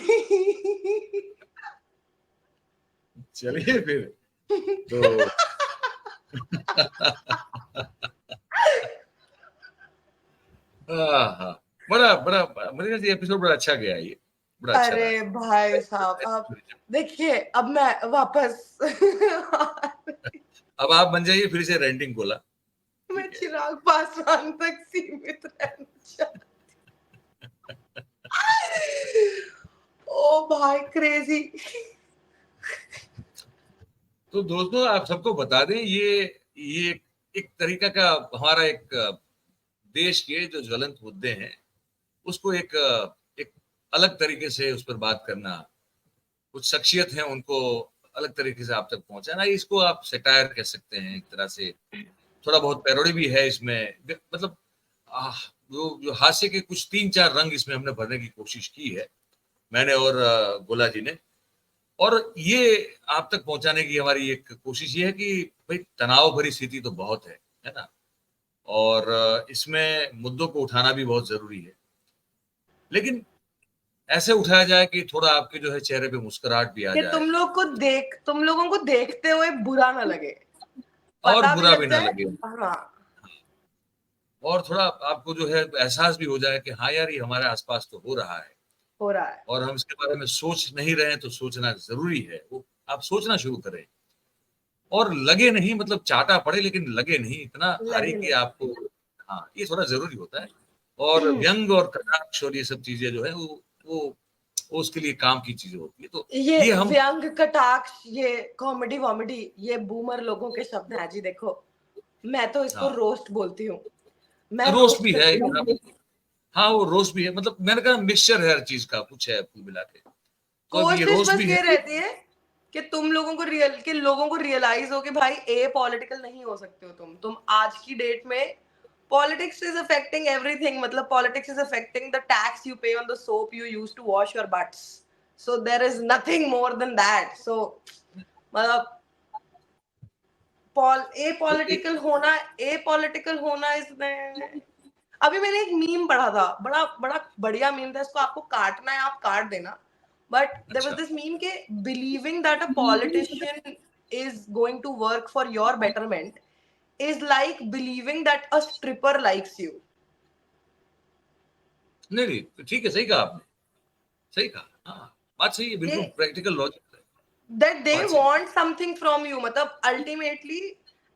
चलिए फिर तो हाँ, बड़ा बड़ा मेरे ख्याल से एपिसोड बड़ा अच्छा गया ये, बड़ा अच्छा रहा। अरे भाई साहब, अब देखिए, अब मैं वापस अब आप बन जाइए फिर से रेंटिंग कोला, मैं ठीक है। चिराग पासवान तक सीमित रहना चाहती। ओ भाई क्रेजी। तो दोस्तों आप सबको बता दें, ये एक तरीका का हमारा एक देश के जो ज्वलंत मुद्दे हैं उसको एक अलग तरीके से उस पर बात करना, कुछ शख्सियत हैं उनको अलग तरीके से आप तक पहुंचाना, इसको आप सेटायर कह सकते हैं एक तरह से। थोड़ा बहुत पैरोडी भी है इसमें, मतलब जो हास्य के कुछ 3-4 रंग इसमें हमने भरने की कोशिश की है, मैंने और गोला जी ने। और ये आप तक पहुंचाने की हमारी एक कोशिश ये है कि भाई तनाव भरी स्थिति तो बहुत है ना, और इसमें मुद्दों को उठाना भी बहुत जरूरी है, लेकिन ऐसे उठाया जाए कि थोड़ा आपके जो है चेहरे पे मुस्कुराहट भी आ कि जाए, तुम लोगों को देखते हुए बुरा ना लगे, और पता भी बुरा भी लग ना जाए। लगे, हाँ, और थोड़ा आपको जो है एहसास भी हो जाए कि हाँ यार ये हमारे आसपास तो हो रहा है, हो रहा है। और हम इसके बारे में सोच नहीं रहे हैं तो सोचना जरूरी है, वो आप सोचना शुरू करें। और लगे नहीं मतलब चाटा पड़े लेकिन लगे नहीं इतना भारी लगे कि नहीं। आपको, हाँ ये थोड़ा जरूरी होता है। और व्यंग और कटाक्ष और ये सब चीजें जो है वो उसके लिए काम की चीजें होती है, तो ये ये हम व्यंग, कटाक्ष, ये कॉमेडी वॉमेडी, ये बूमर लोगों के शब्द हैं जी। देखो, मैं तो इसको हाँ रोस्ट बोलती हूँ, मैं रोस्ट रोस्ट भी है करती हूँ। हाँ वो रोस्ट भी है, मतलब मैंने कहा मिक्सचर है हर चीज का, कुछ है कुल मिला के, तो अब ये कोशिश रोस्ट बस भी है। ये रहती है कि लोगों को रियलाइज हो कि भाई ए पॉलिटिकल नहीं हो सकते हो तुम आज की डेट में। पॉलिटिक्स इज अफेक्टिंग एवरीथिंग, मतलब politics is affecting the tax you pay on the soap you use to wash your butts, so there is nothing more than that. So मतलब तो ए पॉलिटिकल होना इसमें। अभी मैंने एक मीम पढ़ा था, बड़ा बड़ा बढ़िया मीम था, इसको आपको काटना है आप काट देना। बट देयर वाज अच्छा, दिस मीम के believing that a politician is going to work for your betterment is like believing that a stripper likes you. नहीं नहीं तो ठीक है, सही कहा आपने, सही कहा, हाँ बात सही है, बिल्कुल प्रैक्टिकल लॉजिक है, दैट दे बात सही। वांट समथिंग फ्रॉम यू, मतलब अल्टीमेटली।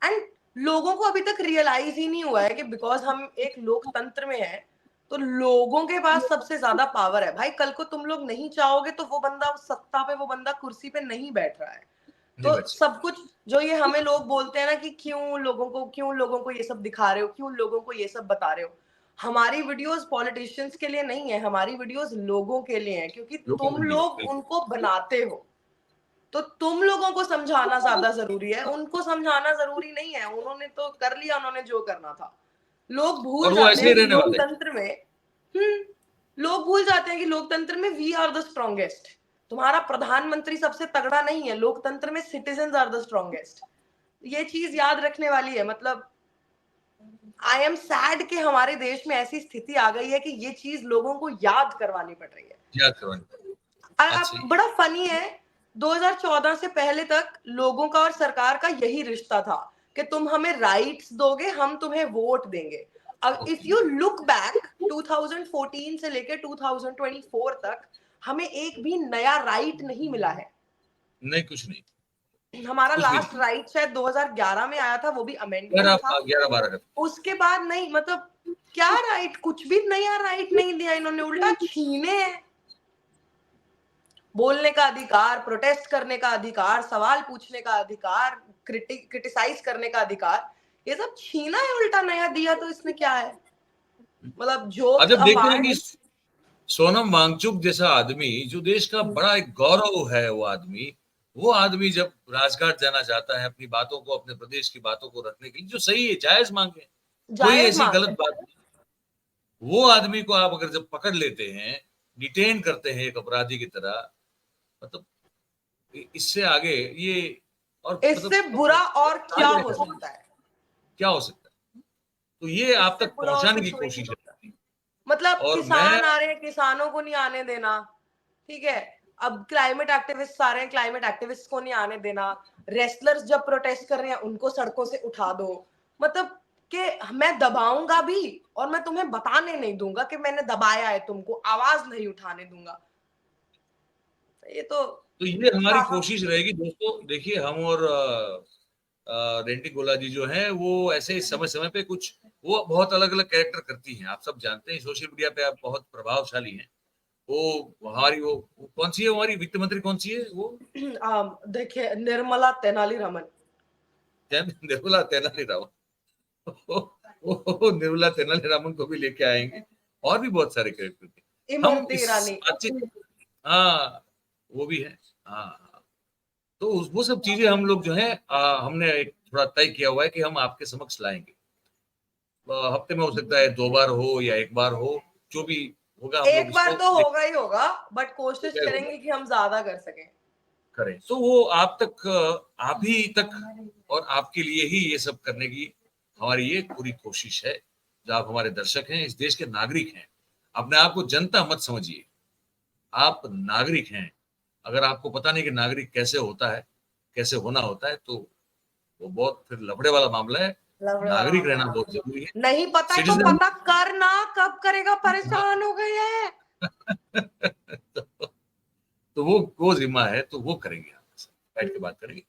एंड लोगों को अभी तक रियलाइज ही नहीं हुआ है कि बिकॉज हम एक लोकतंत्र में हैं, तो लोगों के पास सबसे ज्यादा पावर है भाई। कल को तुम लोग नहीं चाहोगे तो वो बंदा उस सत्ता पे, वो बंदा कुर्सी पे नहीं बैठ रहा है। नहीं तो बच्चे, सब कुछ जो ये हमें लोग बोलते हैं ना कि क्यों लोगों को ये सब दिखा रहे हो, क्यों लोगों को ये सब बता रहे हो, हमारी वीडियोस पॉलिटिशियंस के लिए नहीं है, हमारी वीडियोस लोगों के लिए है, क्योंकि लोगों तुम के लिए लोग बिल्कुल। उनको बनाते हो। तो तुम लोगों को समझाना ज्यादा जरूरी है, उनको समझाना जरूरी नहीं है। उन्होंने तो कर लिया, उन्होंने जो करना था। लोग भूल और वो जाते ऐसे ही हैं कि रहने वाले हैं। लोकतंत्र में लोग भूल जाते हैं कि लोकतंत्र में वी आर द स्ट्रॉन्गेस्ट। तुम्हारा प्रधानमंत्री सबसे तगड़ा नहीं है, लोकतंत्र में सिटीजन आर द स्ट्रॉन्गेस्ट। ये चीज याद रखने वाली है। मतलब आई एम सैड कि हमारे देश में ऐसी स्थिति आ गई है कि ये चीज लोगों को याद करवानी पड़ रही है। याद करवाने, और बात अब सही है। बड़ा फनी है, 2014 से पहले तक लोगों का और सरकार का यही रिश्ता था कि तुम हमें राइट्स दोगे, हम तुम्हें वोट देंगे। अब इफ यू लुक बैक 2014 से लेकर 2024 तक हमें एक भी नया राइट नहीं मिला है। नहीं कुछ नहीं, हमारा कुछ भी लास्ट नहीं। राइट शायद 2011 में आया था, वो भी अमेंडमेंट 11 था। 11-12 का। उसके बाद नहीं, मतलब क्या राइट, कुछ भी नया राइट नहीं दिया इन्होंने, उल्टा छीने हैं। बोलने का अधिकार, प्रोटेस्ट करने का अधिकार, सवाल पूछने का अधिकार, क्रिटिसाइज करने का अधिकार, ये सब छीना है उल्टा। नया दिया तो इसमें क्या है, मतलब अब जोक्स जब देखते हैं अपार्ट। कि सोनम वांगचुक जैसा आदमी, जो देश का बड़ा एक गौरव है, वो आदमी जब राजघाट जाना चाहता है अपनी बातों को, अपने प्रदेश की बातों को रखने के लिए, जो सही है जायज मांगे, कोई जायज ऐसी मांग गलत है। बात नहीं, वो आदमी को आप अगर जब पकड़ लेते हैं, डिटेन करते हैं एक अपराधी की तरह, मतलब इससे आगे ये, और इससे बुरा और क्या हो मतलब सकता है। क्या हो सकता है, तो ये आप इससे तक बुरा और पहुंचाने की कुछ हो ही नहीं कोशिश सकता। है। मतलब और मैं किसान आ रहे हैं, किसानों को नहीं आने देना, ठीक है। अब क्लाइमेट एक्टिविस्ट सारे हैं, क्लाइमेट एक्टिविस्ट को नहीं आने देना, रेसलर्स जब प्रोटेस्ट कर रहे हैं उनको सड़कों से उठा दो, मतलब कि मैं दबाऊंगा भी और मैं तुम्हें बताने नहीं दूंगा कि मैंने दबाया है, तुमको आवाज नहीं उठाने दूंगा। ये तो ये हमारी हाँ, कोशिश रहेगी दोस्तों। देखिए हम और रेंटी गोला जी जो है वो ऐसे समय समय पे कुछ वो बहुत अलग अलग कैरेक्टर करती हैं, आप सब जानते हैं, सोशल मीडिया पे आप बहुत प्रभावशाली हैं। वो हमारी वो कौन सी है, हमारी वित्त मंत्री कौन सी है वो? देखिए निर्मला तेनालीरामन। निर्मला तेनालीरामन। निर्मला तेनालीरामन को भी लेके आएंगे, और भी बहुत सारे कैरेक्टर थे। हम इमरती इस ईरानी। बातचीत, हाँ वो भी है, हाँ। तो वो सब चीजें हम लोग जो है हमने एक थोड़ा तय किया हुआ है कि हम आपके समक्ष लाएंगे। हफ्ते में हो सकता है 2 बार हो या 1 बार हो, जो भी होगा हम लोग एक बार इसको तो होगा ही होगा, बट कोशिश होगा करेंगे कि हम ज्यादा कर सकें। करें। तो वो आप तक, आप ही तक और आपके लिए ही ये सब करने की हमारी ये पूरी कोशिश है। जो आप हमारे दर्शक हैं, इस देश के नागरिक हैं, अपने आप को जनता मत समझिए, आप नागरिक हैं। अगर आपको पता नहीं कि नागरिक कैसे होता है, कैसे होना होता है, तो वो बहुत फिर लफड़े वाला मामला है। लवड़े वाला नागरिक मामला रहना है। बहुत जरूरी है। नहीं पता है तो सिटीजन पता करना, कब करेगा, परेशान हो गए हैं। तो, तो वो जिम्मा है, तो वो करेंगे, आपके साथ बैठ के बात करेंगे।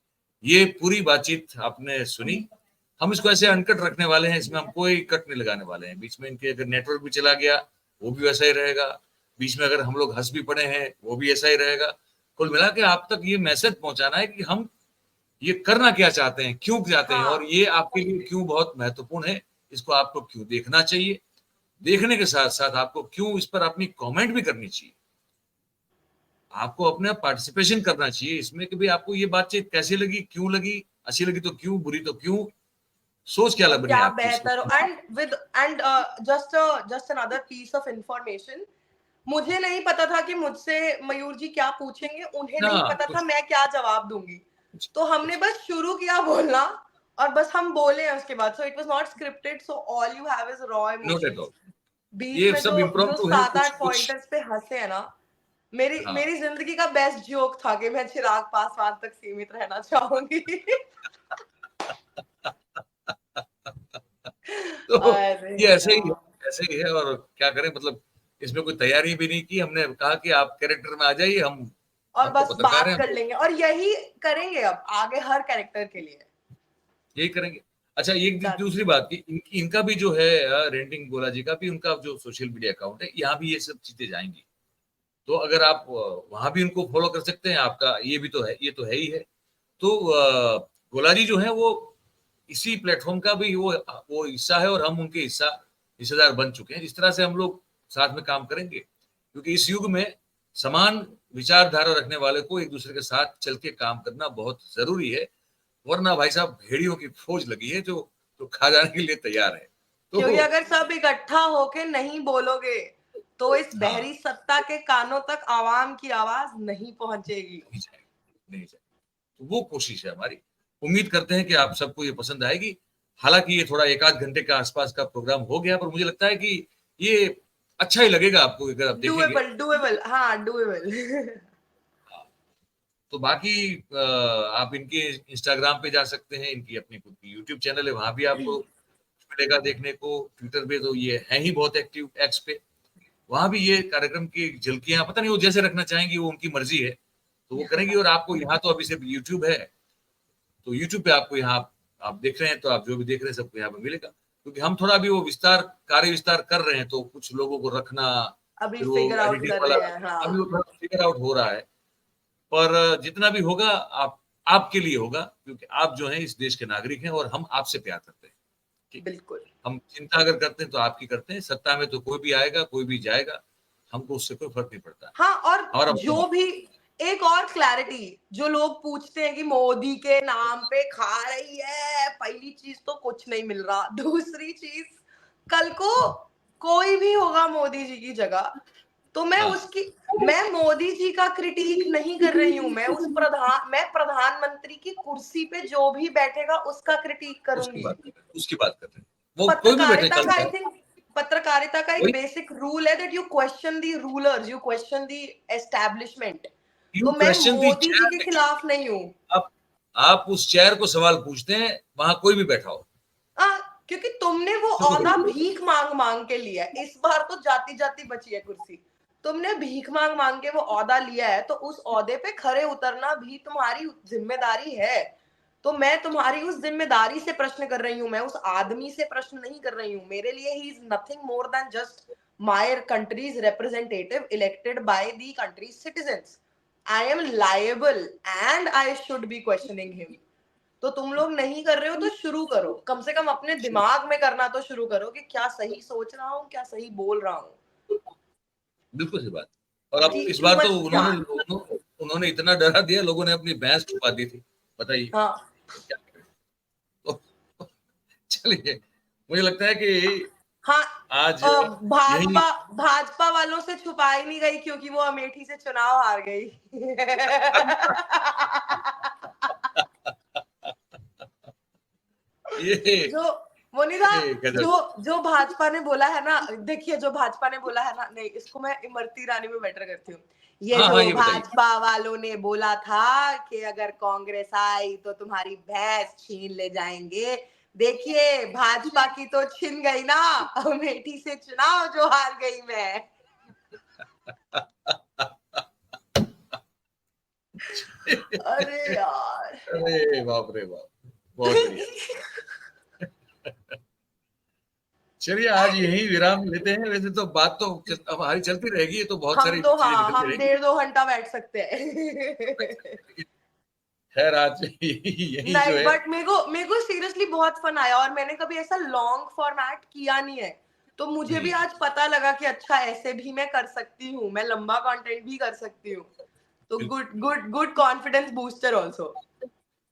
ये पूरी बातचीत आपने सुनी, हम इसको ऐसे अनकट रखने वाले हैं, इसमें हम कोई कट नहीं लगाने वाले हैं। बीच में इनके अगर नेटवर्क भी चला गया वो भी वैसा ही रहेगा, बीच में अगर हम लोग हंस भी पड़े हैं वो भी ऐसा ही रहेगा। कुल मिला के आप तक ये मैसेज पहुंचाना है कि हम ये करना क्या चाहते हैं, क्यों चाहते हैं, और हाँ, ये आपके लिए क्यों बहुत महत्वपूर्ण है, इसको आपको क्यों देखना चाहिए, देखने के साथ साथ आपको क्यों इस पर अपनी कमेंट भी करनी चाहिए, आपको अपना पार्टिसिपेशन करना चाहिए इसमें कि भाई आपको ये बातचीत कैसी लगी, क्यों लगी, अच्छी लगी तो क्यों, बुरी तो क्यों, सोच क्या और लग बनी क्या आपकी इसमें। बेहतर हो। And with and just just another piece of information, मुझे नहीं पता था कि मुझसे मयूर जी क्या पूछेंगे, उन्हें ना नहीं पता था कुछ मैं क्या जवाब दूंगी। कुछ तो हमने कुछ बस शुरू किया बोलना और बस हम बोले हैं उसके बाद। So it was not scripted, so all you have is raw note at emotions. All, बीच ये में सब जो जो इम्प्रॉम्प्टू है, सात कुछ आठ कुछ पॉइंटर्स पे हंसे है ना, मेरी हाँ। मेरी जिंदगी का बेस्ट जोक था कि मैं चिराग पासवान तक सीमित रहना चाहूंगी। तो अरे ये ऐसे ही है, यार, ऐसे ही है, और क्या करें, मतलब इसमें कोई तैयारी भी नहीं की हमने, कहा कि आप कैरेक्टर में आ जाइए, और हम तो बस पत्रकार बात हैं, कर तो लेंगे और यही करेंगे अब आगे हर कैरेक्टर के लिए। यही करेंगे। अच्छा, एक डन। दूसरी बात की, इनका भी जो है रेंटिंग गोला जी का भी, उनका जो सोशल मीडिया अकाउंट है, यहाँ भी ये सब चीजें जाएंगी। तो अगर आप वहां भी उनको फॉलो कर सकते हैं, आपका ये भी तो है, ये तो है ही है। तो गोला जी जो है वो इसी प्लेटफॉर्म का भी वो हिस्सा है, और हम उनके हिस्सेदार बन चुके हैं। जिस तरह से हम लोग साथ में काम करेंगे, क्योंकि इस युग में समान विचारधारा रखने वाले को एक दूसरे के साथ चल के काम करना बहुत जरूरी है। वरना भाई साहब भेड़ियों की फौज लगी है जो तो खा जाने के लिए तैयार है। क्योंकि तो अगर सब इकट्ठा होके नहीं बोलोगे तो इस हाँ, बहरी सत्ता के कानों तक आवाम की आवाज नहीं पहुंचेगी। नहीं जाएगी, नहीं जाएगी। तो वो कोशिश है हमारी। उम्मीद करते हैं कि आप सबको ये पसंद आएगी। हालांकि ये थोड़ा 1 आध घंटे का आसपास का प्रोग्राम हो गया, पर मुझे लगता है कि ये अच्छा ही लगेगा आपको अगर आप देखेंगे। डुएबल, डुएबल, हाँ डुएबल। तो बाकी आप इनके इंस्टाग्राम पे जा सकते हैं, इनकी अपनी खुद की यूट्यूब चैनल है, वहां भी आपको मिलेगा देखने को। ट्विटर पे तो ये है ही बहुत एक्टिव, एक्स पे, वहां भी ये कार्यक्रम की झलकियां, पता नहीं वो जैसे रखना चाहेंगी, वो उनकी मर्जी है, तो वो करेंगी। और आपको यहाँ तो अभी सिर्फ यूट्यूब है, तो यूट्यूब पे आपको यहाँ आप देख रहे हैं, तो आप जो भी देख रहे हैं सबको यहाँ पे मिलेगा। क्योंकि हम थोड़ा भी वो कार्य विस्तार कर रहे हैं, तो कुछ लोगों को रखना, अभी फिर वो फिगर आउट एडिटिंग कर वाला, रहे हैं, अभी वो हाँ। थोड़ा फिगर आउट हो रहा है। पर जितना भी होगा आप आपके लिए होगा, क्योंकि आप जो है इस देश के नागरिक हैं, और हम आपसे प्यार करते हैं। ठीक, बिल्कुल। हम चिंता अगर करते हैं तो आपकी करते हैं। सत्ता में तो कोई भी आएगा, कोई भी जाएगा, हमको उससे कोई फर्क नहीं पड़ता। हाँ, और हमारा जो भी एक और क्लैरिटी, जो लोग पूछते हैं कि मोदी के नाम पे खा रही है, पहली चीज तो कुछ नहीं मिल रहा, दूसरी चीज कल को कोई भी होगा मोदी जी की जगह, तो हाँ, मैं मोदी जी का क्रिटिक नहीं कर रही हूँ, मैं प्रधानमंत्री की कुर्सी पे जो भी बैठेगा उसका क्रिटिक उसकी करूंगी। बात कर रहे हैं, उसकी बात कर रहे हैं, वो कोई भी बैठे पत्रकारिता कल का, आई का, थिंक पत्रकारिता का एक वही बेसिक रूल है that you question the rulers, you question the establishment. You तो मैं क्वेश्चन दी मोदी जी चेयर के नेक्स्ट खिलाफ नहीं हूँ। आप आप उस चेयर को सवाल पूछते हैं, वहां कोई भी बैठा हो। क्योंकि तुमने वो ओहदा भीख मांग मांग के लिया है। इस बार तो जाती जाती बची है कुर्सी। तुमने भीख मांग मांग के वो ओहदा लिया है, तो उस ओहदे पे खरे उतरना भी तुम्हारी जिम्मेदारी है। तो मैं तुम्हारी उस जिम्मेदारी से प्रश्न कर रही हूँ, मैं उस आदमी से प्रश्न नहीं कर रही हूँ। मेरे लिए he is nothing more then just my countries representative elected by the countries citizens. I am liable and I should be questioning him. तो तुम लोग नहीं कर रहे हो तो शुरू करो, कम से कम अपने दिमाग में करना तो शुरू करो कि क्या सही सोच रहा हूँ, क्या सही बोल रहा हूँ। बिल्कुल सही बात। और अब इस टीचू बार तो मत उन्होंने ज्ञान। उन्होंने इतना डरा दिया, लोगों ने अपनी भैंस छुपा दी थी। बताइए हाँ क्या करें। तो चलिए, मुझे लगता है कि हाँ। आज यही भाजपा भाजपा वालों से छुपाई नहीं गई क्योंकि वो अमेठी से चुनाव हार गई। ये जो वो नहीं था, गजब। जो भाजपा ने बोला है ना, देखिए जो भाजपा ने बोला है ना, नहीं इसको मैं इमरती रानी में बेटर करती हूँ। ये हाँ हाँ, जो ये बताइए। भाजपा वालों ने बोला था कि अगर कांग्रेस आई तो तुम्हारी भैंस छीन ले जाएंगे, देखिए भाजपा की तो छिन गई ना, अमेठी से चुनाव जो हार गई मैं। अरे यार। अरे बाप रे बाप, बहुत बढ़िया। चलिए, आज यही विराम लेते हैं। वैसे तो बात तो अब हमारी चलती रहेगी, ये तो बहुत हम सारी तो चीजें हाँ, निकलती हम रहेंगी। 1.5-2 घंटा बैठ सकते हैं। खैर, आज यही जो नहीं, है। बट मेरे को सीरियसली बहुत फन आया और मैंने कभी ऐसा लॉन्ग फॉर्मेट किया नहीं है। तो मुझे भी जी, आज पता लगा कि अच्छा ऐसे भी मैं कर सकती हूँ, मैं लंबा कंटेंट भी कर सकती हूँ। तो बिल्कुल। Good good good confidence booster also.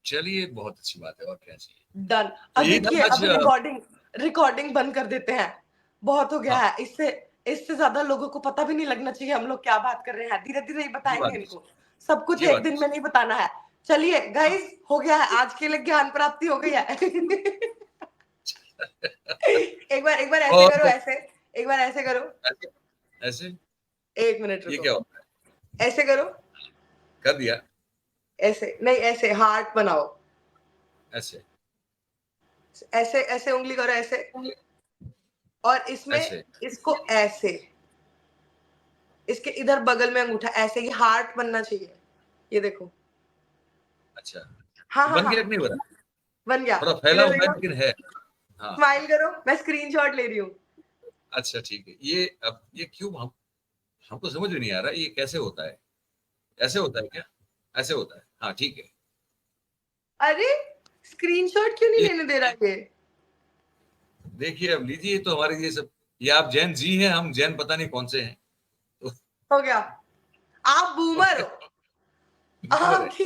चलिए, बहुत अच्छी बात है, और क्या चाहिए। डन। तो अब यही था देखिए, आज। अब रिकॉर्डिंग रिकॉर्डिंग बंद कर देते हैं। बहुत हो गया हाँ, है। इससे इससे ज्यादा लोगों को पता भी नहीं लगना चाहिए हम लोग क्या बात कर रहे हैं। धीरे धीरे ही ये बताएंगे बात भी इनको। सब कुछ ये एक बात भी दिन में नहीं बताना है। चलिए गाइस, हो गया है आज के लिए, ज्ञान प्राप्ति हो गई है। एक बार ऐसे करो, और ऐसे एक बार ऐसे करो। ऐसे ऐसे 1 मिनट ये रुको। क्या होता है? ऐसे करो। कर दिया। ऐसे नहीं, ऐसे हार्ट बनाओ। ऐसे ऐसे ऐसे उंगली करो, ऐसे। और इसमें ऐसे। इसको ऐसे, इसके इधर बगल में अंगूठा ऐसे, ही हार्ट बनना चाहिए। ये देखो। अच्छा, हाँ ये हाँ बन हाँ, गया कि नहीं बना? बन गया। थोड़ा फैला इधर हुआ है, देखो। लेकिन है। हाँ स्माइल हाँ। करो, मैं स्क्रीनशॉट ले रही हूँ। अच्छा, ठीक है। ये अब ये क्यों हम हमको समझ में नहीं आ रहा, ये कैसे होता है? ऐसे होता है क्या? ऐसे होता है, हाँ ठीक है। अरे, स्क्रीनशॉट क्यों नहीं ये लेने दे रहा ये? देखिए, अब लीजिए, ये तो हमारे ये सब, ये आप जैन जी हैं, हम जैन पता नहीं कौन से हैं। तो हो गया। आप बूमर हो। बूमर है। आपकी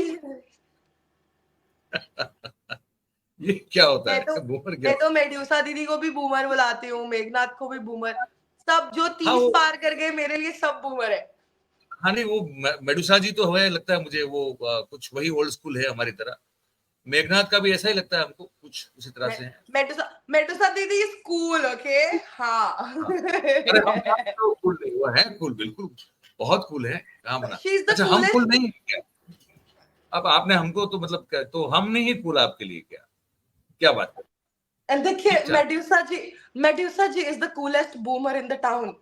ये क्या होता मैं तो है, बूमर क्या मैं होता तो मेड्यूसा दीदी को भी बूमर बुलाती हूँ, मेघनाथ को भी बूमर। सब जो है? हाँ 30 वो, पार कर गए मेरे लिए सब बूमर है। हाँ नहीं, वो मेडुसा जी तो है, लगता है मुझे वो कुछ वही ओल्ड स्कूल है हमारी तरह। मेघनाथ का भी ऐसा ही लगता है हमको, कुछ उसी तरह मैं से है। मेडुसा दीदी इज कूल, ओके। हाँ। हाँ। अरे हम तो कूल नहीं, वो है कूल, बिल्कुल बहुत कूल है, कहाँ मना। शी इज द अच्छा, हम कूल कूलेस्ट। नहीं है क्या? अब आपने हमको तो मतलब तो हम नहीं कूल आपके लिए क्या? क्या बात है? एंड देखिए, ठीक ठाक। Medusa ji is the coolest boomer in the town.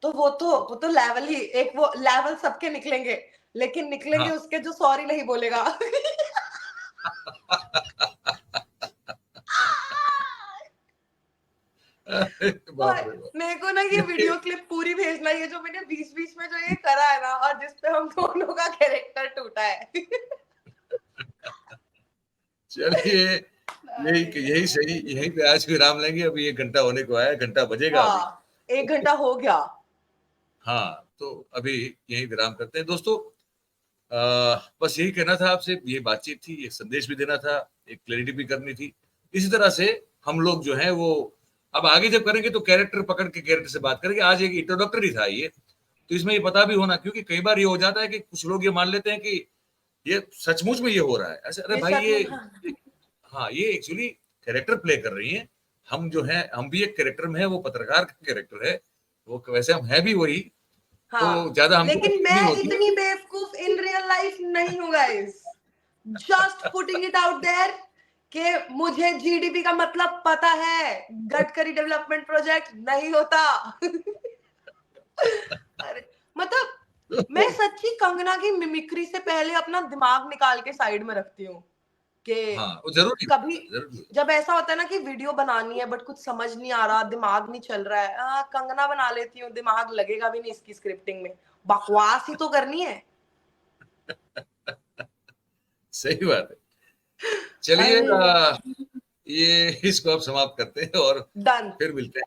तो वो तो लेवल ही एक, वो लेवल सबके निकलेंगे, लेकिन निकलेंगे हाँ। उसके जो सॉरी नहीं बोलेगा। अरे बाप और रे बाप। मेरे को ना ये वीडियो क्लिप पूरी भेजना, ये जो मैंने बीच बीच में जो ये करा है ना, और जिसपे हम दोनों का कैरेक्टर टूटा है। चलिए, यही यही सही, यहीं पे आज विराम लेंगे। अभी 1 घंटा होने को आया, घंटा बजेगा अभी। हाँ, 1 घंटा हो गया। हाँ, तो अभी यही विराम करते हैं दोस्तों। बस यही कहना था आपसे, ये बातचीत थी, एक संदेश भी देना था, एक क्लैरिटी भी करनी थी। इसी तरह से हम लोग जो है वो अब आगे जब करेंगे तो कैरेक्टर पकड़ के कैरेक्टर से बात करेंगे। आज एक इंट्रोडक्टरी था ये, तो इसमें ये पता भी होना, क्योंकि कई बार ये हो जाता है कि कुछ लोग ये मान लेते हैं कि ये सचमुच में ये हो रहा है ऐसे। अरे ये भाई, सच में, हाँ। हाँ, ये एक्चुअली कैरेक्टर प्ले कर रही हैं। हम जो है, हम भी एक कैरेक्टर में है, वो पत्रकार का कैरेक्टर है, वो वैसे हम है भी वही। हाँ, ज्यादा हमको लेकिन नहीं मैं होती। इतनी बेवकूफ इन रियल लाइफ नहीं हूँ guys. Just putting it out there कि मुझे जीडीपी का मतलब पता है, गडकरी डेवलपमेंट प्रोजेक्ट नहीं होता। अरे मतलब मैं सच्ची कंगना की मिमिक्री से पहले अपना दिमाग निकाल के साइड में रखती हूँ कि हाँ, वो जरूरी कभी जरूरी। जब ऐसा होता है ना कि वीडियो बनानी है बट कुछ समझ नहीं आ रहा, दिमाग नहीं चल रहा है, कंगना बना लेती हूँ, दिमाग लगेगा भी नहीं इसकी स्क्रिप्टिंग में, बकवास ही तो करनी है। सही बात है। चलिए, अरे ये इसको अब समाप्त करते हैं और डन फिर मिलते हैं।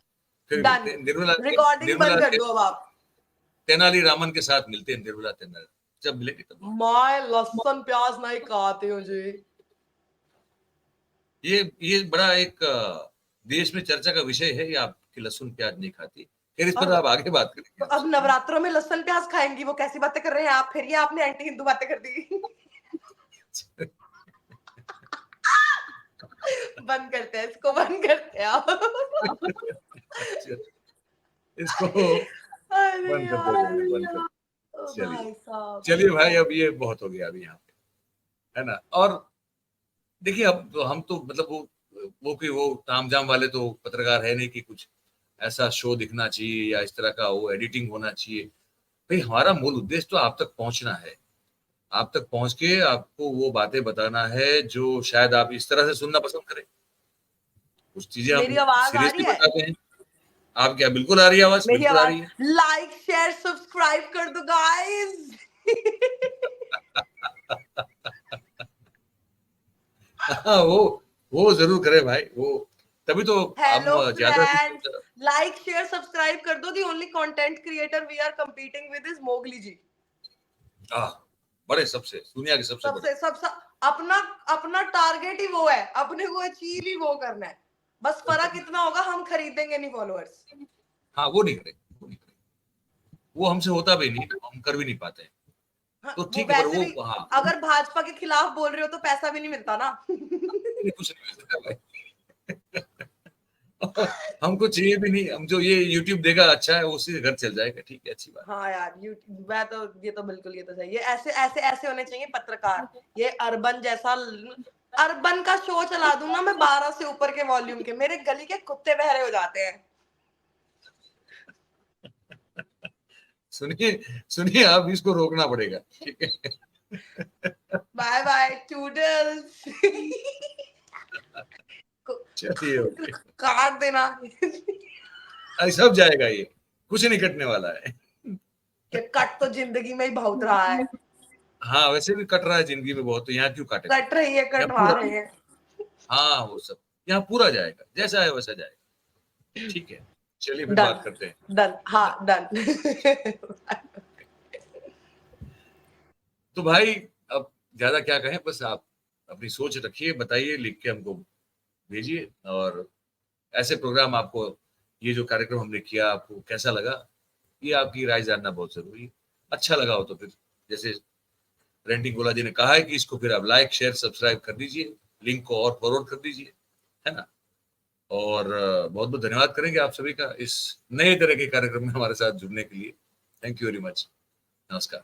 फिर डन, मिलते हैं निर्मला रिकॉर्डिंग बंद कर के दो अब आप। तेनालीरामन के साथ मिलते हैं, निर्मला तेनाली जब मिलेंगे तब। मैं लहसुन प्याज नहीं खाती हूँ जी। ये बड़ा एक देश में चर्चा का विषय है, ये आपकी लहसुन प्याज नहीं खाती। फिर इस पर अब आप आगे बात करेंगे अब आपसे। नवरात्रों में लहसुन प्याज खाएंगी, वो कैसी बातें कर रहे हैं आप, फिर ये आपने एंटी हिंदू बातें कर दी। बंद करते हैं इसको, बंद करते हैं आप। इसको अरे बंद कर दो, यार, बंद कर दो। ओ चलिए, भाई साहब। चलिए भाई, अब ये बहुत हो गया अभी यहाँ पे, है ना। और देखिए, अब तो हम तो मतलब वो तामझाम वाले तो पत्रकार है नहीं कि कुछ ऐसा शो दिखना चाहिए या इस तरह का वो एडिटिंग होना चाहिए। भाई, हमारा मूल उद्देश्य तो आप तक पहुंचना है। आप तक पहुंच के आपको वो बातें बताना है जो शायद आप इस तरह से सुनना पसंद करें। कुछ चीजें मेरी हम आवाज आ रही सीरियसली है? बताते हैं। आप क्या, बिल्कुल आ रही है आवाज, मेरी बिल्कुल आ आवाज, रही है। लाइक शेयर सब्सक्राइब कर दो गाइस। हाँ, वो जरूर करें भाई, वो तभी तो हम हेलो ज्यादा से फ्रेंड्स, ज्यादा। लाइक शेयर सब्सक्राइब कर दो। The only content creator we are competing with is Mowgli ji. हाँ, बड़े सबसे दुनिया के सबसे बड़े। सबसे सबसे अपना अपना टारगेट ही वो है, अपने को अचीव ही वो करना है। बस फर्क इतना होगा, हम खरीदेंगे नहीं फॉलोअर्स। हाँ, वो नहीं करें, वो नहीं करें। वो हमसे होता भी नहीं, हम कर भी नहीं पाते हैं। हाँ, तो वो ठीक है, पर वैसे वो भी हाँ, अगर भाजपा के खिलाफ बोल रहे हो तो पैसा भी नहीं मिलता ना। कुछ नहीं मिल सकता भाई। हमको चाहिए भी नहीं, हम जो ये यूट्यूब देगा अच्छा है, उसी से घर चल जाएगा, ठीक है, अच्छी बात। हाँ यार, मैं तो ये तो बिल्कुल, ये तो सही है। ऐसे ऐसे ऐसे होने चाहिए पत्रकार। ये अर्बन जैसा, अर्बन का शो चला दूं ना मैं 12 से ऊपर के वॉल्यूम के, मेरे गली के कुत्ते बहरे हो जाते हैं। सुनिए, सुनिए, आप इसको रोकना पड़ेगा, ठीक है। Bye bye toodles. चलिए, ओके। काट देना। अरे सब जाएगा ये, कुछ नहीं कटने वाला है। कि कट तो जिंदगी में ही बहुत रहा है। हाँ, वैसे भी कट रहा है जिंदगी में बहुत, तो यहाँ क्यों काटे फिर। कट रही है, यहाँ कटवा पूरा, रहे हैं। हाँ, वो सब यहाँ पूरा जाएगा, जैसा है वैसा जाएगा। ठीक है, चलिए फिर डन बात करते हैं। डन, हाँ डन। तो भाई, अब ज्यादा क्या कहें, बस आप अपनी सोच रखिए, बताइए, लिख के हमको भेजिए। और ऐसे प्रोग्राम आपको, ये जो कार्यक्रम हमने किया, आपको कैसा लगा, ये आपकी राय जानना बहुत जरूरी है। अच्छा लगा हो तो फिर, जैसे रेंटिंग गोला जी ने कहा है कि इसको फिर आप लाइक शेयर सब्सक्राइब कर दीजिए, लिंक को और फॉरवर्ड कर दीजिए, है ना। और बहुत बहुत धन्यवाद करेंगे आप सभी का इस नए तरह के कार्यक्रम में हमारे साथ जुड़ने के लिए। Thank you very much. नमस्कार।